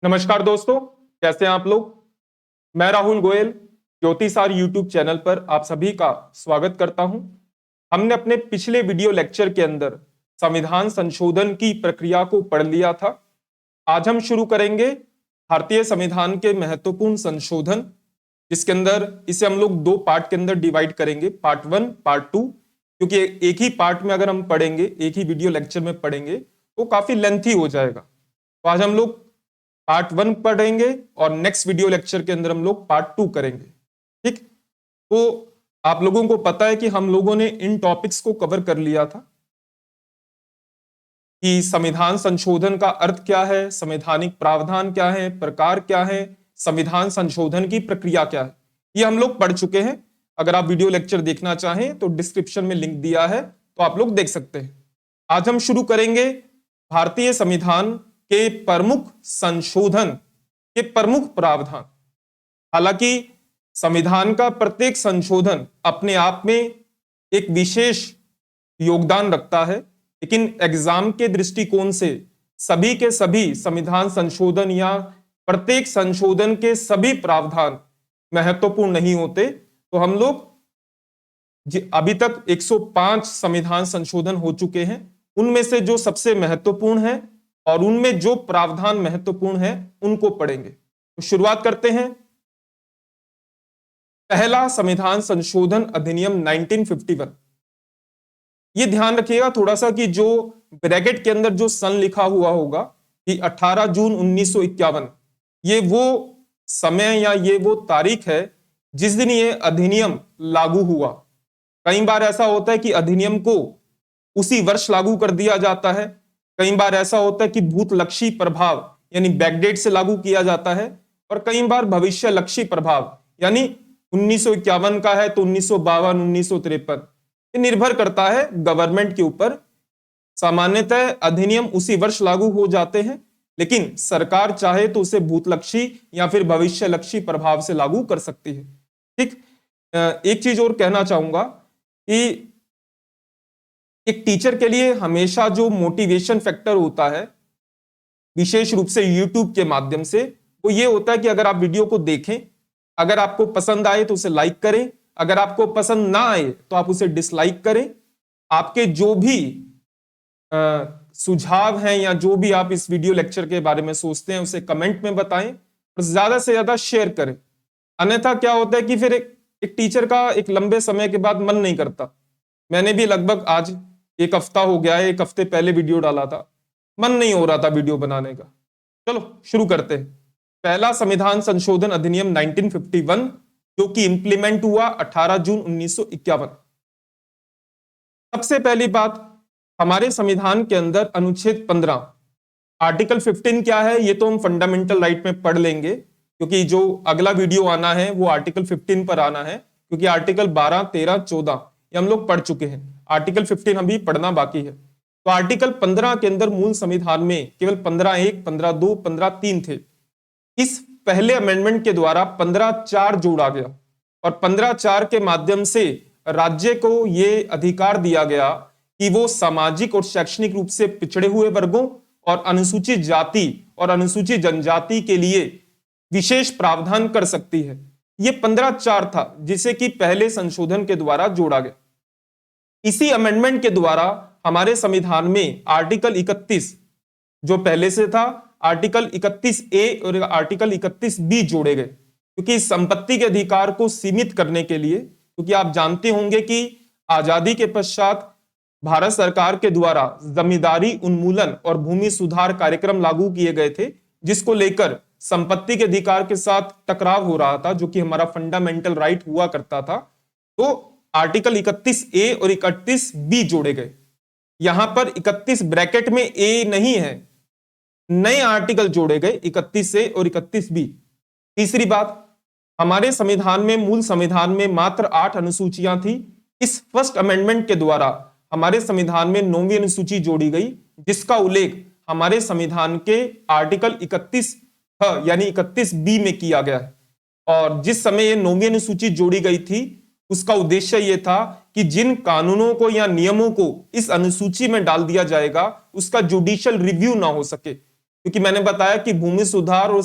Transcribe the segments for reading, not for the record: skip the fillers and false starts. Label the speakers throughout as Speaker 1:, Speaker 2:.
Speaker 1: नमस्कार दोस्तों, कैसे हैं आप लोग। मैं राहुल गोयल ज्योतिषार यूट्यूब चैनल पर आप सभी का स्वागत करता हूं। हमने अपने पिछले वीडियो लेक्चर के अंदर संविधान संशोधन की प्रक्रिया को पढ़ लिया था। आज हम शुरू करेंगे भारतीय संविधान के महत्वपूर्ण संशोधन, जिसके अंदर इसे हम लोग दो पार्ट के अंदर डिवाइड करेंगे, पार्ट 1 पार्ट 2, क्योंकि एक ही पार्ट में अगर हम पढ़ेंगे, एक ही वीडियो लेक्चर में पढ़ेंगे तो काफी लेंथी हो जाएगा। तो आज हम लोग पार्ट 1 पढ़ेंगे और नेक्स्ट वीडियो लेक्चर के अंदर हम लोग पार्ट 2 करेंगे। ठीक, तो आप लोगों को पता है कि हम लोगों ने इन टॉपिक्स को कवर कर लिया था कि संविधान संशोधन का अर्थ क्या है, संवैधानिक प्रावधान क्या है, प्रकार क्या है, संविधान संशोधन की प्रक्रिया क्या है, ये हम लोग पढ़ चुके हैं। अगर आप वीडियो लेक्चर देखना चाहें तो डिस्क्रिप्शन में लिंक दिया है, तो आप लोग देख सकते हैं। आज हम शुरू करेंगे भारतीय संविधान के प्रमुख संशोधन के प्रमुख प्रावधान। हालांकि संविधान का प्रत्येक संशोधन अपने आप में एक विशेष योगदान रखता है, लेकिन एग्जाम के दृष्टिकोण से सभी के सभी संविधान संशोधन या प्रत्येक संशोधन के सभी प्रावधान महत्वपूर्ण नहीं होते। तो हम लोग अभी तक 105 संविधान संशोधन हो चुके हैं, उनमें से जो सबसे महत्वपूर्ण है और उनमें जो प्रावधान महत्वपूर्ण है उनको पढ़ेंगे। तो शुरुआत करते हैं। पहला संविधान संशोधन अधिनियम 1951। ये ध्यान रखिएगा थोड़ा सा कि जो ब्रैकेट के अंदर जो सन लिखा हुआ होगा कि 18 जून 1951, ये वो समय या ये वो तारीख है जिस दिन ये अधिनियम लागू हुआ। कई बार ऐसा होता है कि अधिनियम को उसी वर्ष लागू कर दिया जाता है, कई बार ऐसा होता है कि भूतलक्षी प्रभाव यानी बैकडेट से लागू किया जाता है, और कई बार भविष्यलक्षी प्रभाव यानी 1951 का है तो 1952 1953, ये निर्भर करता है गवर्नमेंट के ऊपर। सामान्यतः अधिनियम उसी वर्ष लागू हो जाते हैं, लेकिन सरकार चाहे तो उसे भूतलक्षी या फिर भविष्यलक्षी प्रभाव से लागू कर सकती है। ठीक, एक चीज और कहना चाहूंगा कि एक टीचर के लिए हमेशा जो मोटिवेशन फैक्टर होता है, विशेष रूप से यूट्यूब के माध्यम से, वो ये होता है कि अगर आप वीडियो को देखें, अगर आपको पसंद आए तो उसे लाइक करें, अगर आपको पसंद ना आए तो आप उसे डिसलाइक करें। आपके जो भी सुझाव हैं या जो भी आप इस वीडियो लेक्चर के बारे में सोचते हैं उसे कमेंट में बताएं और ज्यादा से ज्यादा शेयर करें। अन्यथा क्या होता है कि फिर एक टीचर का एक लंबे समय के बाद मन नहीं करता। मैंने भी लगभग आज एक हफ्ता हो गया है, एक हफ्ते पहले वीडियो डाला था, मन नहीं हो रहा था वीडियो बनाने का। चलो शुरू करते हैं। पहला संविधान संशोधन अधिनियम 1951 जो कि इंप्लीमेंट हुआ 18 जून 1951। सबसे पहली बात, हमारे संविधान के अंदर अनुच्छेद 15 आर्टिकल 15 क्या है ये तो हम फंडामेंटल राइट में पढ़ लेंगे, क्योंकि जो अगला वीडियो आना है वो आर्टिकल 15 पर आना है, क्योंकि आर्टिकल 12 13 14 ये हम लोग पढ़ चुके हैं। आर्टिकल 15 अभी पढ़ना बाकी है। तो आर्टिकल 15 के अंदर मूल संविधान में केवल 15(1), 15(2), 15(3) थे। इस पहले अमेंडमेंट के द्वारा 15(4) जोड़ा गया और 15(4) के माध्यम से राज्य को यह अधिकार दिया गया कि वो सामाजिक और शैक्षणिक रूप से पिछड़े हुए वर्गों और अनुसूचित जाति और अनुसूचित जनजाति के लिए विशेष प्रावधान कर सकती है। ये 15(4) था जिसे कि पहले संशोधन के द्वारा जोड़ा गया। इसी अमेंडमेंट के द्वारा हमारे संविधान में आर्टिकल 31 जो पहले से था, आर्टिकल 31A और आर्टिकल 31B जोड़े गए, क्योंकि संपत्ति के अधिकार को सीमित करने के लिए। क्योंकि आप जानते होंगे कि आजादी के पश्चात भारत सरकार के द्वारा जमींदारी उन्मूलन और भूमि सुधार कार्यक्रम लागू किए गए थे, जिसको लेकर संपत्ति के अधिकार के साथ टकराव हो रहा था, जो कि हमारा फंडामेंटल राइट हुआ करता था। तो आर्टिकल 31A और 31B जोड़े गए। यहां पर 31 ब्रैकेट में ए नहीं है, नए आर्टिकल जोड़े गए 31A और 31B। तीसरी बात, हमारे संविधान में, मूल संविधान में मात्र 8 अनुसूचियां थी। इस फर्स्ट अमेंडमेंट के द्वारा हमारे संविधान में 9वीं अनुसूची जोड़ी गई, जिसका उल्लेख हमारे संविधान के आर्टिकल 31 यानी 31B में किया गया है। और जिस समय ये 9वीं अनुसूची जोड़ी गई थी, उसका उद्देश्य यह था कि जिन कानूनों को या नियमों को इस अनुसूची में डाल दिया जाएगा उसका जुडिशियल रिव्यू ना हो सके, क्योंकि मैंने बताया कि भूमि सुधार और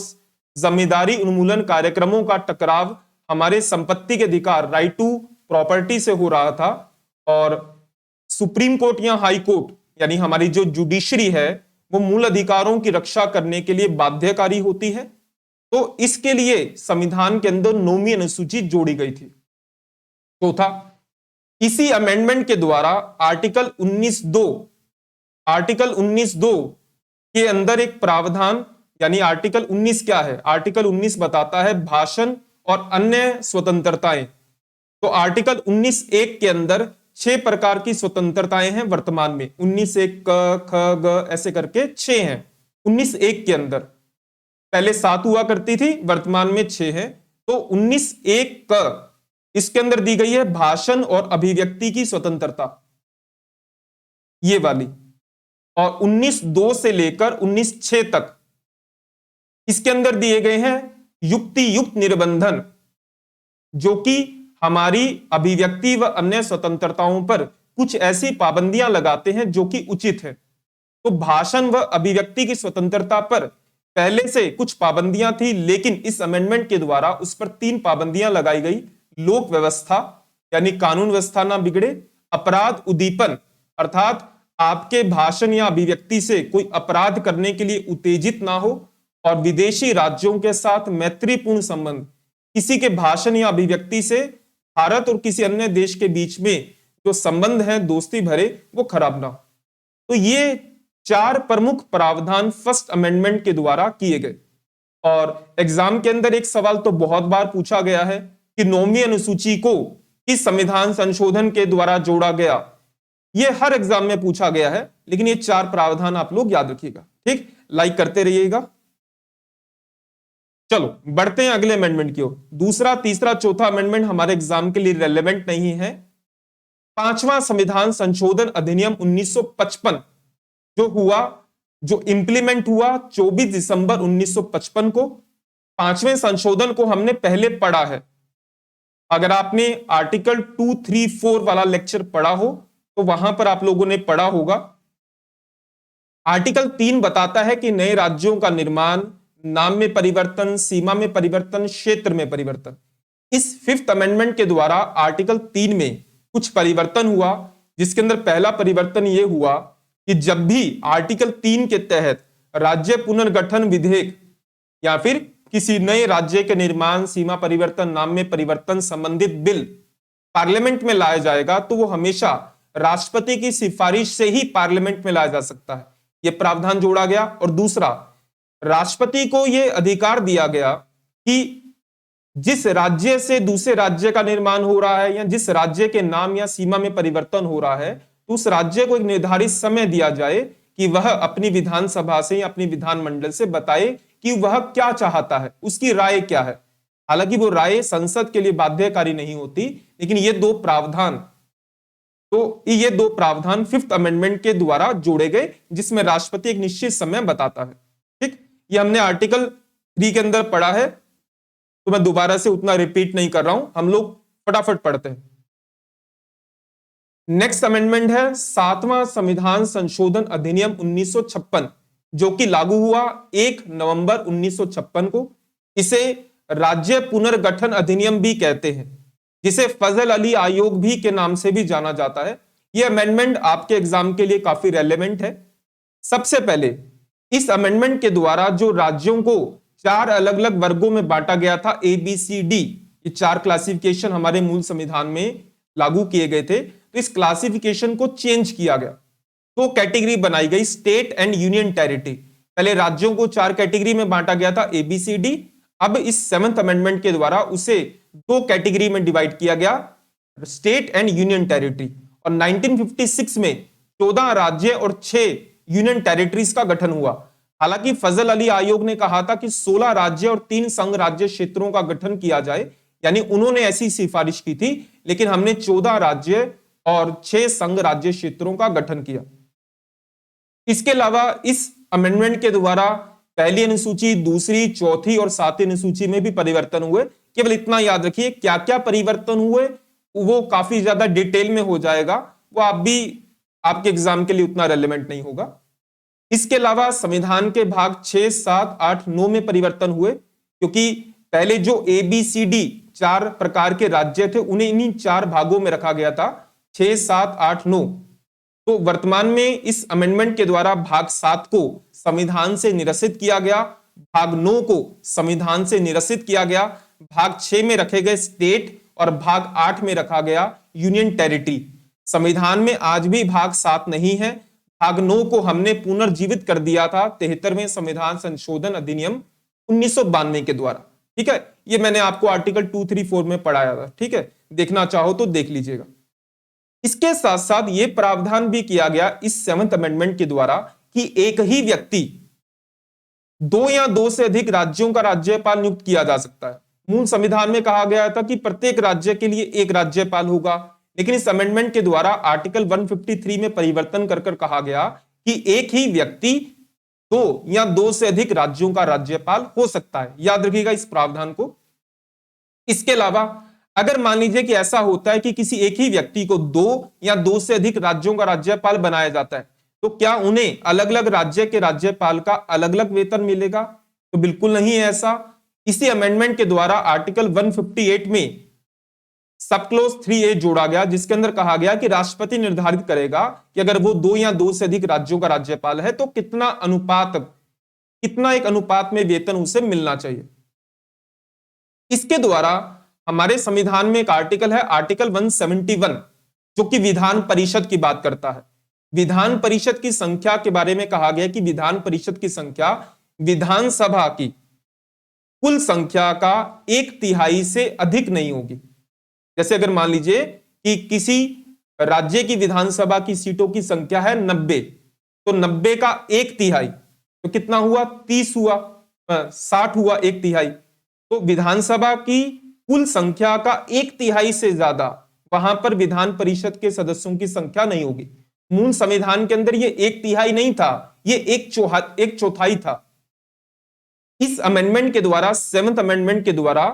Speaker 1: जमींदारी उन्मूलन कार्यक्रमों का टकराव हमारे संपत्ति के अधिकार, राइट टू प्रॉपर्टी से हो रहा था, और सुप्रीम कोर्ट या हाई कोर्ट यानी हमारी जो जुडिशरी है वो मूल अधिकारों की रक्षा करने के लिए बाध्यकारी होती है। तो इसके लिए संविधान के अंदर 9वीं अनुसूची जोड़ी गई थी। चौथा, इसी अमेंडमेंट के द्वारा आर्टिकल 19(2) के अंदर एक प्रावधान, यानी आर्टिकल 19 क्या है? आर्टिकल 19 बताता है भाषण और अन्य स्वतंत्रताएं। तो आर्टिकल 19(1) के अंदर 6 प्रकार की स्वतंत्रताएं हैं वर्तमान में। 19(1) क, ख, ग ऐसे करके 6 हैं 19(1) के अंदर। पहले 7 हुआ करती थी, वर्तमान में 6 है। तो 19(1) क इसके अंदर दी गई है भाषण और अभिव्यक्ति की स्वतंत्रता, ये वाली। और 19(2) से लेकर 19(6) तक इसके अंदर दिए गए हैं युक्ति युक्त निर्बंधन, जो कि हमारी अभिव्यक्ति व अन्य स्वतंत्रताओं पर कुछ ऐसी पाबंदियां लगाते हैं जो कि उचित है। तो भाषण व अभिव्यक्ति की स्वतंत्रता पर पहले से कुछ पाबंदियां थी, लेकिन इस अमेंडमेंट के द्वारा उस पर 3 पाबंदियां लगाई गई। लोक व्यवस्था यानी कानून व्यवस्था ना बिगड़े, अपराध उद्दीपन अर्थात आपके भाषण या अभिव्यक्ति से कोई अपराध करने के लिए उत्तेजित ना हो, और विदेशी राज्यों के साथ मैत्रीपूर्ण संबंध, किसी के भाषण या अभिव्यक्ति से भारत और किसी अन्य देश के बीच में जो संबंध है दोस्ती भरे, वो खराब ना हो। तो ये 4 प्रमुख प्रावधान फर्स्ट अमेंडमेंट के द्वारा किए गए। और एग्जाम के अंदर एक सवाल तो बहुत बार पूछा गया है कि 9वीं अनुसूची को किस संविधान संशोधन के द्वारा जोड़ा गया। ये हर एग्जाम में पूछा गया है, लेकिन ये 4 प्रावधान आप लोग याद रखिएगा। ठीक, लाइक करते रहिएगा। चलो बढ़ते हैं अगले अमेंडमेंट की ओर। दूसरा, तीसरा, चौथा अमेंडमेंट हमारे एग्जाम के लिए रेलेवेंट नहीं है। 5वां संविधान संशोधन अधिनियम 1955 जो इंप्लीमेंट हुआ 24 दिसंबर 1955 को। 5वें संशोधन को हमने पहले पढ़ा है। अगर आपने आर्टिकल 2, 3, 4 वाला लेक्चर पढ़ा हो तो वहां पर आप लोगों ने पढ़ा होगा। आर्टिकल 3 बताता है कि नए राज्यों का निर्माण, नाम में परिवर्तन, सीमा में परिवर्तन, क्षेत्र में परिवर्तन। इस 5th अमेंडमेंट के द्वारा आर्टिकल 3 में कुछ परिवर्तन हुआ, जिसके अंदर पहला परिवर्तन यह हुआ कि जब भी आर्टिकल 3 के तहत राज्य पुनर्गठन विधेयक या फिर किसी नए राज्य के निर्माण, सीमा परिवर्तन, नाम में परिवर्तन संबंधित बिल पार्लियामेंट में लाया जाएगा, तो वो हमेशा राष्ट्रपति की सिफारिश से ही पार्लियामेंट में लाया जा सकता है। यह प्रावधान जोड़ा गया। और दूसरा, राष्ट्रपति को यह अधिकार दिया गया कि जिस राज्य से दूसरे राज्य का निर्माण हो रहा है या जिस राज्य के नाम या सीमा में परिवर्तन हो रहा है, तो उस राज्य को एक निर्धारित समय दिया जाए कि वह अपनी विधानसभा से या अपनी विधानमंडल से बताए कि वह क्या चाहता है, उसकी राय क्या है। हालांकि वो राय संसद के लिए बाध्यकारी नहीं होती, लेकिन ये 2 प्रावधान 5th अमेंडमेंट के द्वारा जोड़े गए, जिसमें राष्ट्रपति एक निश्चित समय बताता है। ठीक, ये हमने आर्टिकल 3 के अंदर पढ़ा है, तो मैं दोबारा से उतना रिपीट नहीं कर रहा हूं, हम लोग फटाफट पढ़ते हैं। नेक्स्ट अमेंडमेंट है 7वां संविधान संशोधन अधिनियम 1956, जो कि लागू हुआ 1 नवंबर 1956 को। इसे राज्य पुनर्गठन अधिनियम भी कहते हैं, जिसे फजल अली आयोग भी के नाम से भी जाना जाता है। यह अमेंडमेंट आपके एग्जाम के लिए काफी रेलेवेंट है। सबसे पहले इस अमेंडमेंट के द्वारा जो राज्यों को 4 अलग अलग वर्गों में बांटा गया था, ABCD, ये 4 क्लासिफिकेशन हमारे मूल संविधान में लागू किए गए थे, तो इस क्लासिफिकेशन को चेंज किया गया। 2 कैटेगरी बनाई गई, स्टेट एंड यूनियन टेरिटरी। पहले राज्यों को 4 कैटेगरी में बांटा गया था, ABCD। अब इस 7th अमेंडमेंट के द्वारा उसे 2 कैटेगरी में डिवाइड किया गया, स्टेट एंड यूनियन टेरिटरी। और 1956 में 14 राज्य और 6 यूनियन टेरिटरीज का गठन हुआ। हालांकि फजल अली आयोग ने कहा था कि 16 राज्य और 3 संघ राज्य क्षेत्रों का गठन किया जाए, यानी उन्होंने ऐसी सिफारिश की थी, लेकिन हमने 14 राज्य और 6 संघ राज्य क्षेत्रों का गठन किया। इसके अलावा इस अमेंडमेंट के द्वारा पहली अनुसूची, दूसरी, चौथी और 7वीं अनुसूची में भी परिवर्तन हुए। केवल इतना याद रखिए, क्या क्या परिवर्तन हुए वो काफी ज्यादा डिटेल में हो जाएगा, वो आप भी आपके एग्जाम के लिए उतना रेलेवेंट नहीं होगा। इसके अलावा संविधान के भाग 6, 7, 8, 9 में परिवर्तन हुए, क्योंकि पहले जो ABCD 4 प्रकार के राज्य थे उन्हें इन्हीं 4 भागों में रखा गया था, 6, 7, 8, 9। तो वर्तमान में इस अमेंडमेंट के द्वारा भाग 7 को संविधान से निरसित किया गया, भाग 9 को संविधान से निरसित किया गया, भाग 6 में रखे गए स्टेट और भाग 8 में रखा गया यूनियन टेरिटरी। संविधान में आज भी भाग 7 नहीं है। भाग 9 को हमने पुनर्जीवित कर दिया था 73वें संविधान संशोधन अधिनियम 1992 के द्वारा। ठीक है, ये मैंने आपको आर्टिकल 2, 3, 4 में पढ़ाया था। ठीक है, देखना चाहो तो देख लीजिएगा। इसके साथ साथ ये प्रावधान भी किया गया इस 7th अमेंडमेंट के द्वारा कि एक ही व्यक्ति 2 या 2 से अधिक राज्यों का राज्यपाल नियुक्त किया जा सकता है। मूल संविधान में कहा गया था कि प्रत्येक राज्य के लिए एक राज्यपाल होगा, लेकिन इस अमेंडमेंट के द्वारा आर्टिकल 153 में परिवर्तन कर कहा गया कि एक ही व्यक्ति 2 या 2 से अधिक राज्यों का राज्यपाल हो सकता है। याद रखिएगा इस प्रावधान को। इसके अलावा अगर मान लीजिए कि ऐसा होता है कि किसी एक ही व्यक्ति को 2 या 2 से अधिक राज्यों का राज्यपाल बनाया जाता है, तो क्या उन्हें अलग अलग राज्य के राज्यपाल का अलग अलग वेतन मिलेगा? तो बिल्कुल नहीं है ऐसा। इसी अमेंडमेंट के द्वारा आर्टिकल 158 में सब क्लोज 3A जोड़ा गया, जिसके अंदर कहा गया कि राष्ट्रपति निर्धारित करेगा कि अगर वो 2 या 2 से अधिक राज्यों का राज्यपाल है तो कितना एक अनुपात में वेतन उसे मिलना चाहिए। इसके द्वारा हमारे संविधान में एक आर्टिकल है, आर्टिकल 171, जो कि विधान परिषद की बात करता है। विधान परिषद की संख्या के बारे में कहा गया कि विधान परिषद की संख्या विधानसभा की कुल संख्या का 1/3 से अधिक नहीं होगी। जैसे अगर मान लीजिए कि किसी राज्य की विधानसभा की सीटों की संख्या है 90, तो 90 का 1/3 तो कितना हुआ? 30 हुआ, 60 हुआ 1/3। तो विधानसभा की कुल संख्या का 1/3 से ज्यादा वहां पर विधान परिषद के सदस्यों की संख्या नहीं होगी। मूल संविधान के अंदर ये 1/3 नहीं था, ये 1/4 था। इस अमेंडमेंट के द्वारा, 7th अमेंडमेंट के द्वारा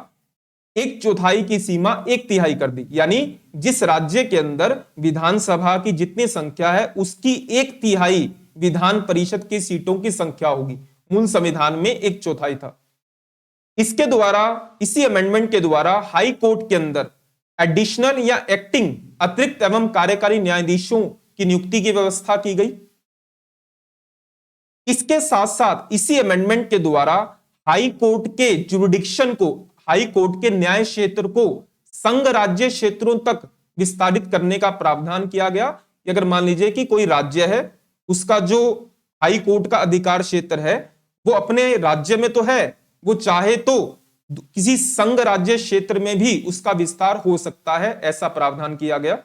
Speaker 1: 1/4 की सीमा 1/3 कर दी, यानी जिस राज्य के अंदर विधानसभा की जितनी संख्या है उसकी 1/3 विधान परिषद की सीटों की संख्या होगी। मूल संविधान में 1/4 था। इसके द्वारा, इसी अमेंडमेंट के द्वारा हाई कोर्ट के अंदर एडिशनल या एक्टिंग अतिरिक्त एवं कार्यकारी न्यायाधीशों की नियुक्ति की व्यवस्था की गई। इसके साथ साथ इसी अमेंडमेंट के द्वारा हाई कोर्ट के जुरिडिक्शन को, हाई कोर्ट के न्याय क्षेत्र को संघ राज्य क्षेत्रों तक विस्तारित करने का प्रावधान किया गया। अगर मान लीजिए कि कोई राज्य है, उसका जो हाई कोर्ट का अधिकार क्षेत्र है वो अपने राज्य में तो है, वो चाहे तो किसी संघ राज्य क्षेत्र में भी उसका विस्तार हो सकता है, ऐसा प्रावधान किया गया।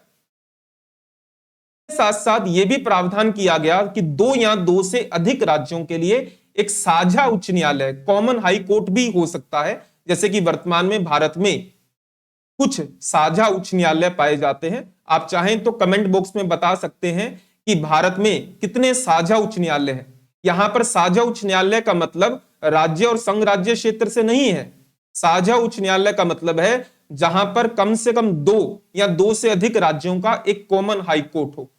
Speaker 1: साथ साथ यह भी प्रावधान किया गया कि 2 या 2 से अधिक राज्यों के लिए एक साझा उच्च न्यायालय, कॉमन हाई कोर्ट भी हो सकता है। जैसे कि वर्तमान में भारत में कुछ साझा उच्च न्यायालय पाए जाते हैं। आप चाहें तो कमेंट बॉक्स में बता सकते हैं कि भारत में कितने साझा उच्च न्यायालय हैं। यहां पर साझा उच्च न्यायालय का मतलब राज्य और संघ राज्य क्षेत्र से नहीं है। साझा उच्च न्यायालय का मतलब है जहां पर कम से कम 2 या 2 से अधिक राज्यों का एक कॉमन हाई कोर्ट हो।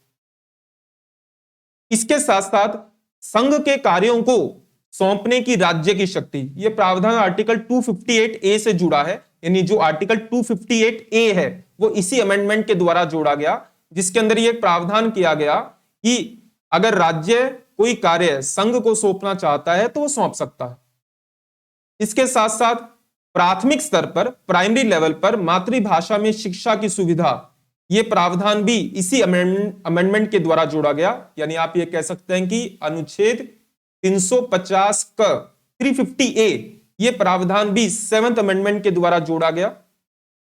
Speaker 1: इसके साथ साथ संघ के कार्यों को सौंपने की राज्य की शक्ति, यह प्रावधान आर्टिकल 258A से जुड़ा है। यानी जो आर्टिकल 258A है वो इसी अमेंडमेंट के द्वारा जोड़ा गया, जिसके अंदर यह प्रावधान किया गया कि अगर राज्य कोई कार्य संघ को सौंपना चाहता है तो वो सौंप सकता है। इसके साथ साथ प्राथमिक स्तर पर, प्राइमरी लेवल पर मातृभाषा में शिक्षा की सुविधा, यह प्रावधान भी इसी अमेंडमेंट के द्वारा जोड़ा गया। यानी आप ये कह सकते हैं कि अनुच्छेद 350 का 350A यह प्रावधान भी 7th अमेंडमेंट के द्वारा जोड़ा गया।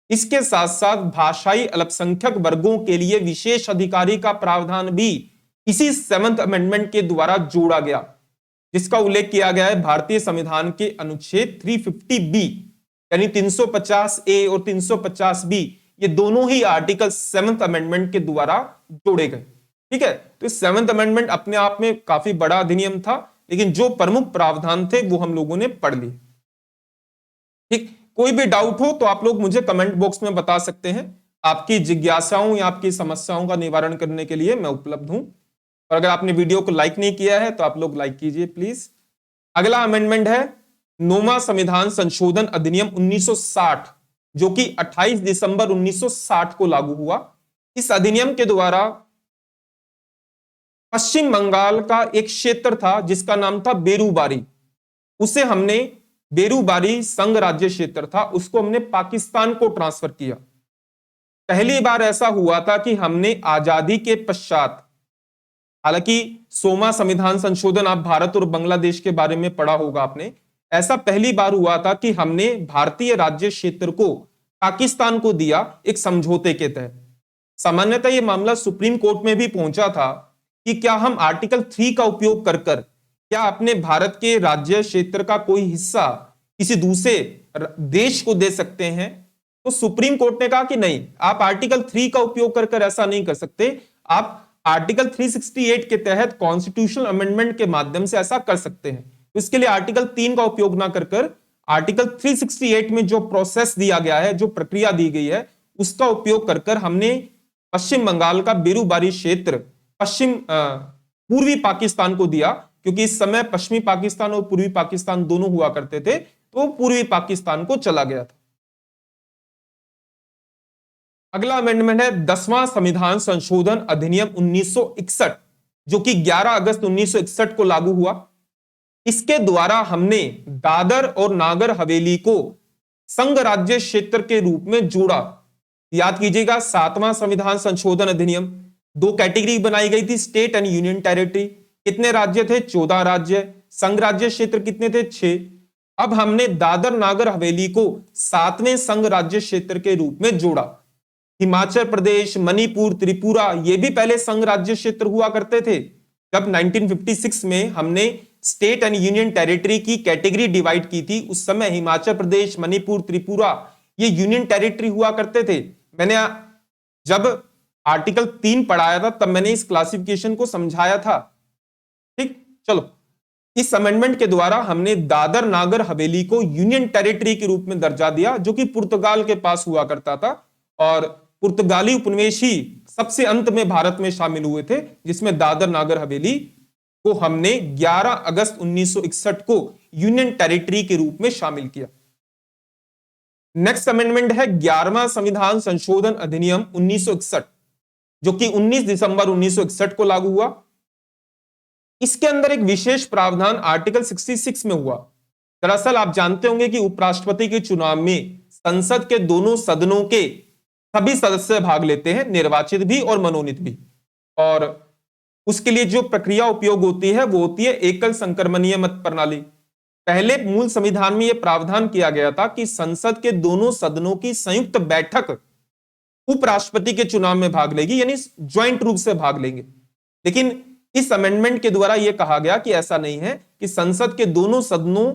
Speaker 1: इसके साथ साथ भाषाई अल्पसंख्यक वर्गों के लिए विशेष अधिकारी का प्रावधान भी इसी 7th अमेंडमेंट के द्वारा जोड़ा गया, जिसका उल्लेख किया गया है भारतीय संविधान के अनुच्छेद 350B। यानी 350A और 350B ये दोनों ही आर्टिकल 7th अमेंडमेंट के द्वारा जोड़े गए। ठीक है, तो 7th अमेंडमेंट अपने आप में काफी बड़ा अधिनियम था, लेकिन जो प्रमुख प्रावधान थे वो हम लोगों ने पढ़ लिए। ठीक, कोई भी डाउट हो तो आप लोग मुझे कमेंट बॉक्स में बता सकते हैं। आपकी जिज्ञासाओं या आपकी समस्याओं का निवारण करने के लिए मैं उपलब्ध हूं। और अगर आपने वीडियो को लाइक नहीं किया है तो आप लोग लाइक कीजिए प्लीज। अगला अमेंडमेंट है 9वां संविधान संशोधन अधिनियम 1960, जो कि 28 दिसंबर 1960 को लागू हुआ। इस अधिनियम के द्वारा पश्चिम बंगाल का एक क्षेत्र था जिसका नाम था बेरूबारी, उसे हमने, बेरूबारी संघ राज्य क्षेत्र था, उसको हमने पाकिस्तान को ट्रांसफर किया। पहली बार ऐसा हुआ था कि हमने आजादी के पश्चात, हालांकि 100वां संविधान संशोधन आप भारत और बांग्लादेश के बारे में पढ़ा होगा आपने, ऐसा पहली बार हुआ था कि हमने भारतीय राज्य क्षेत्र को पाकिस्तान को दिया एक समझौते के तहत। सामान्यतः यह मामला सुप्रीम कोर्ट में भी पहुंचा था कि क्या हम आर्टिकल 3 का उपयोग कर क्या अपने भारत के राज्य क्षेत्र का कोई हिस्सा किसी दूसरे देश को दे सकते हैं। तो सुप्रीम कोर्ट ने कहा कि नहीं, आप आर्टिकल 3 का उपयोग कर ऐसा नहीं कर सकते, आप आर्टिकल 368 के तहत कॉन्स्टिट्यूशनल अमेंडमेंट के माध्यम से ऐसा कर सकते हैं। तो इसके लिए आर्टिकल 3 का उपयोग ना कर आर्टिकल 368 में जो प्रोसेस दिया गया है, जो प्रक्रिया दी गई है, उसका उपयोग कर हमने पश्चिम बंगाल का बेरूबारी क्षेत्र पूर्वी पाकिस्तान को दिया, क्योंकि इस समय पश्चिमी पाकिस्तान और पूर्वी पाकिस्तान दोनों हुआ करते थे, तो पूर्वी पाकिस्तान को चला गया था। अगला अमेंडमेंट है 10वां संविधान संशोधन अधिनियम 1961, जो कि 11 अगस्त 1961 को लागू हुआ। इसके द्वारा हमने दादर और नागर हवेली को संघ राज्य क्षेत्र के रूप में जोड़ा। याद कीजिएगा, 7वां संविधान संशोधन अधिनियम, 2 कैटेगरी बनाई गई थी, स्टेट एंड यूनियन टेरिटरी। कितने राज्य थे? 14 राज्य। संघ राज्य क्षेत्र कितने थे? 6। अब हमने दादर नागर हवेली को 7वें संघ राज्य क्षेत्र के रूप में जोड़ा। हिमाचल प्रदेश, मणिपुर, त्रिपुरा, ये भी पहले संघ राज्य क्षेत्र हुआ करते थे। जब 1956 में हमने स्टेट एंड यूनियन टेरिटरी की कैटेगरी डिवाइड की थी, उस समय हिमाचल प्रदेश, मणिपुर, त्रिपुरा ये यूनियन टेरिटरी हुआ करते थे। मैंने जब आर्टिकल 3 पढ़ाया था तब मैंने इस क्लासिफिकेशन को समझाया था। ठीक, चलो, इस अमेंडमेंट के द्वारा हमने दादर नागर हवेली को यूनियन टेरिटरी के रूप में दर्जा दिया, जो कि पुर्तगाल के पास हुआ करता था, और पुर्तगाली उपनिवेशी सबसे अंत में भारत में शामिल हुए थे, जिसमें दादर नागर हवेली को हमने 11 अगस्त 1961 को यूनियन टेरिटरी के रूप में शामिल किया। नेक्स्ट अमेंडमेंट है 11वां संविधान संशोधन अधिनियम 1961, जो कि 19 दिसंबर 1961 को लागू हुआ। इसके अंदर एक विशेष प्रावधान आर्टिकल 66 में हुआ। दरअसल आप जानते होंगे कि उपराष्ट्रपति के चुनाव में संसद के दोनों सदनों के सभी सदस्य भाग लेते हैं, निर्वाचित भी और मनोनीत भी, और उसके लिए जो प्रक्रिया उपयोग होती है वो होती है एकल संक्रमणीय मत प्रणाली। पहले मूल संविधान में यह प्रावधान किया गया था कि संसद के दोनों सदनों की संयुक्त बैठक उपराष्ट्रपति के चुनाव में भाग लेगी, यानी ज्वाइंट रूप से भाग लेंगे। लेकिन इस अमेंडमेंट के द्वारा यह कहा गया कि ऐसा नहीं है, कि संसद के दोनों सदनों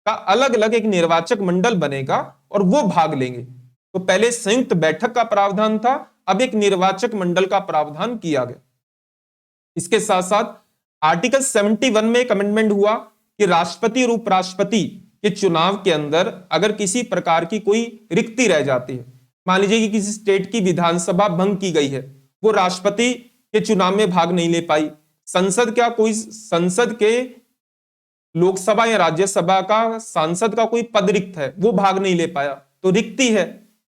Speaker 1: का अलग अलग एक निर्वाचक मंडल बनेगा और वो भाग लेंगे। तो पहले संयुक्त बैठक का प्रावधान था, अब एक निर्वाचक मंडल का प्रावधान किया गया। इसके साथ साथ आर्टिकल 71 में एक अमेंडमेंट हुआ कि राष्ट्रपति और उपराष्ट्रपति के चुनाव के अंदर अगर किसी प्रकार की कोई रिक्ति रह जाती है, मान लीजिए कि किसी स्टेट की विधानसभा भंग की गई है, वो राष्ट्रपति के चुनाव में भाग नहीं ले पाई, संसद के लोकसभा या राज्यसभा का सांसद का कोई पद रिक्त है, वो भाग नहीं ले पाया, तो रिक्ति है,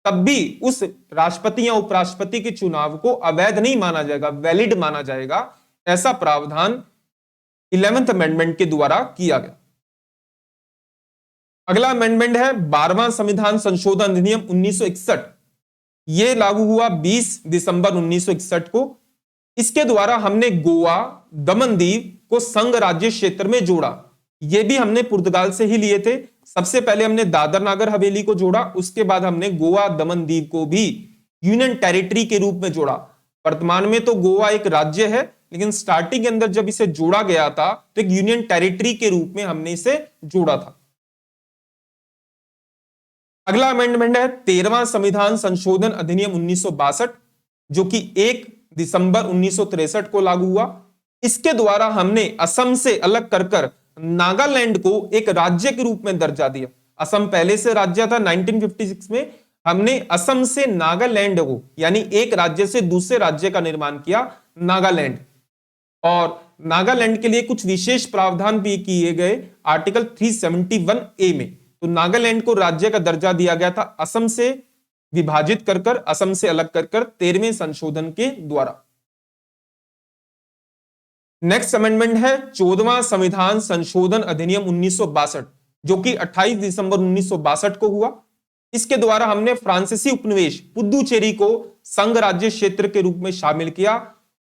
Speaker 1: तब भी उस राष्ट्रपति या उपराष्ट्रपति के चुनाव को अवैध नहीं माना जाएगा, वैलिड माना जाएगा। ऐसा प्रावधान 11th अमेंडमेंट के द्वारा किया गया। अगला अमेंडमेंट है 12वां संविधान संशोधन अधिनियम 1961। यह लागू हुआ 20 दिसंबर 1961 को। इसके द्वारा हमने गोवा, दमन दीव को संघ राज्य क्षेत्र में जोड़ा। यह भी हमने पुर्तगाल से ही लिए थे। सबसे पहले हमने दादर नागर हवेली को जोड़ा, उसके बाद हमने गोवा, दमन दीव को भी यूनियन टेरिटरी के रूप में जोड़ा। वर्तमान में तो गोवा एक राज्य है, लेकिन स्टार्टिंग के अंदर जब इसे जोड़ा गया था तो एक यूनियन टेरिटरी के रूप में हमने इसे जोड़ा था। अगला अमेंडमेंट है 13वां संविधान संशोधन अधिनियम 1962, जो कि 1 दिसंबर 1963 को लागू हुआ। इसके द्वारा हमने असम से अलग कर नागालैंड को एक राज्य के रूप में दर्जा दिया। असम पहले से राज्य था, 1956 में हमने असम से नागालैंड को, यानी एक राज्य से दूसरे राज्य का निर्माण किया, नागालैंड। और नागालैंड के लिए कुछ विशेष प्रावधान भी किए गए आर्टिकल 371A में। तो नागालैंड को राज्य का दर्जा दिया गया था असम से विभाजित कर कर, असम से अलग कर कर 13वें संशोधन के द्वारा। नेक्स्ट अमेंडमेंट है 14वां संविधान संशोधन अधिनियम 1962, जो कि 28 दिसंबर 1962 को हुआ। इसके द्वारा हमने फ्रांसीसी उपनिवेश पुदुचेरी को संघ राज्य क्षेत्र के रूप में शामिल किया।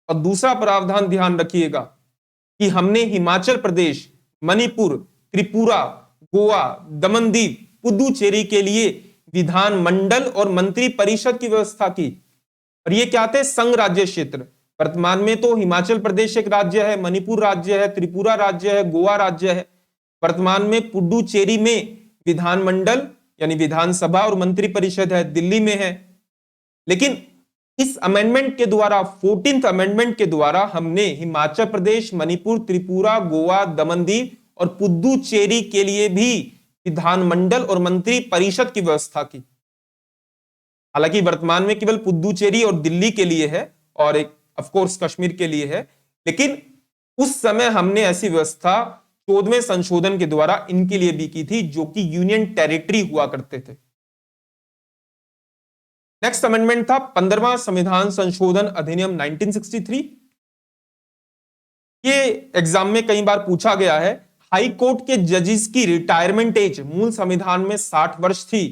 Speaker 1: और दूसरा प्रावधान ध्यान रखिएगा कि हमने हिमाचल प्रदेश, मणिपुर, त्रिपुरा, गोवा, दमन दीव, पुदुचेरी के लिए विधानमंडल और मंत्री परिषद की व्यवस्था की। और ये क्या थे? संघ राज्य क्षेत्र। वर्तमान में तो हिमाचल प्रदेश एक राज्य है, मणिपुर राज्य है, त्रिपुरा राज्य है, गोवा राज्य है। वर्तमान में पुडुचेरी में विधानमंडल यानी विधानसभा और मंत्री परिषद है, दिल्ली में है। लेकिन इस अमेंडमेंट के द्वारा, 14th अमेंडमेंट के द्वारा हमने हिमाचल प्रदेश, मणिपुर, त्रिपुरा, गोवा, दमन दीव और पुदुचेरी के लिए भी विधानमंडल और मंत्री परिषद की व्यवस्था की। हालांकि वर्तमान में केवल पुदुचेरी और दिल्ली के लिए है और एक ऑफ कोर्स कश्मीर के लिए है, लेकिन उस समय हमने ऐसी व्यवस्था 14वें संशोधन के द्वारा इनके लिए भी की थी, जो कि यूनियन टेरिटरी हुआ करते थे। नेक्स्ट अमेंडमेंट था 15वां संविधान संशोधन अधिनियम 1963। ये एग्जाम में कई बार पूछा गया है। हाई कोर्ट के जजेस की रिटायरमेंट एज मूल संविधान में 60 वर्ष थी,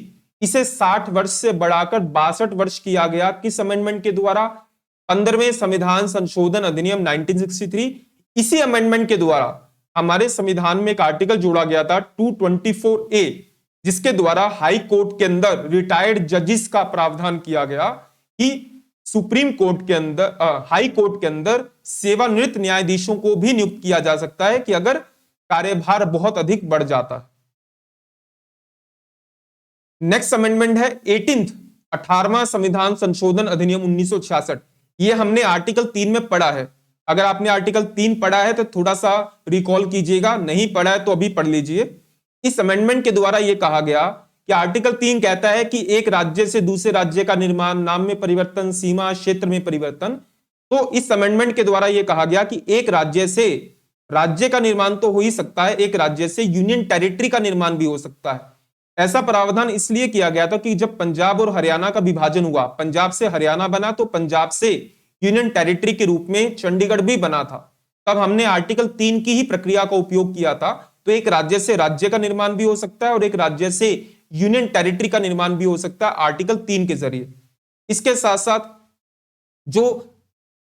Speaker 1: इसे 60 वर्ष से बढ़ाकर 62 वर्ष किया गया। किस अमेंडमेंट के द्वारा? 15वें संविधान संशोधन अधिनियम 1963। इसी अमेंडमेंट के द्वारा हमारे संविधान में एक आर्टिकल जोड़ा गया था 224A, जिसके द्वारा हाई कोर्ट के अंदर रिटायर्ड जजेस का प्रावधान किया गया कि सुप्रीम कोर्ट के अंदर, हाई कोर्ट के अंदर सेवानिवृत्त न्यायाधीशों को भी नियुक्त किया जा सकता है कि अगर कार्यभार बहुत अधिक बढ़ जाता है। नेक्स्ट अमेंडमेंट है 18वां संविधान संशोधन अधिनियम 1966। ये हमने आर्टिकल 3 में पढ़ा है। अगर आपने आर्टिकल 3 पढ़ा है तो थोड़ा सा रिकॉल कीजिएगा, नहीं पढ़ा है तो अभी पढ़ लीजिए। इस अमेंडमेंट के द्वारा यह कहा गया कि आर्टिकल 3 कहता है कि एक राज्य से दूसरे राज्य का निर्माण, नाम में परिवर्तन, सीमा क्षेत्र में परिवर्तन। तो इस अमेंडमेंट के द्वारा यह कहा गया कि एक राज्य से राज्य का निर्माण तो हो ही सकता है, एक राज्य से यूनियन टेरिटरी का निर्माण भी हो सकता है। ऐसा प्रावधान इसलिए किया गया था कि जब पंजाब और हरियाणा का विभाजन हुआ, पंजाब से हरियाणा बना, तो पंजाब से यूनियन टेरिटरी के रूप में चंडीगढ़ भी बना था। तब हमने आर्टिकल 3 की ही प्रक्रिया का उपयोग किया था। तो एक राज्य से राज्य का निर्माण भी हो सकता है और एक राज्य से यूनियन टेरिटरी का निर्माण भी हो सकता है आर्टिकल 3 के जरिए। इसके साथ साथ जो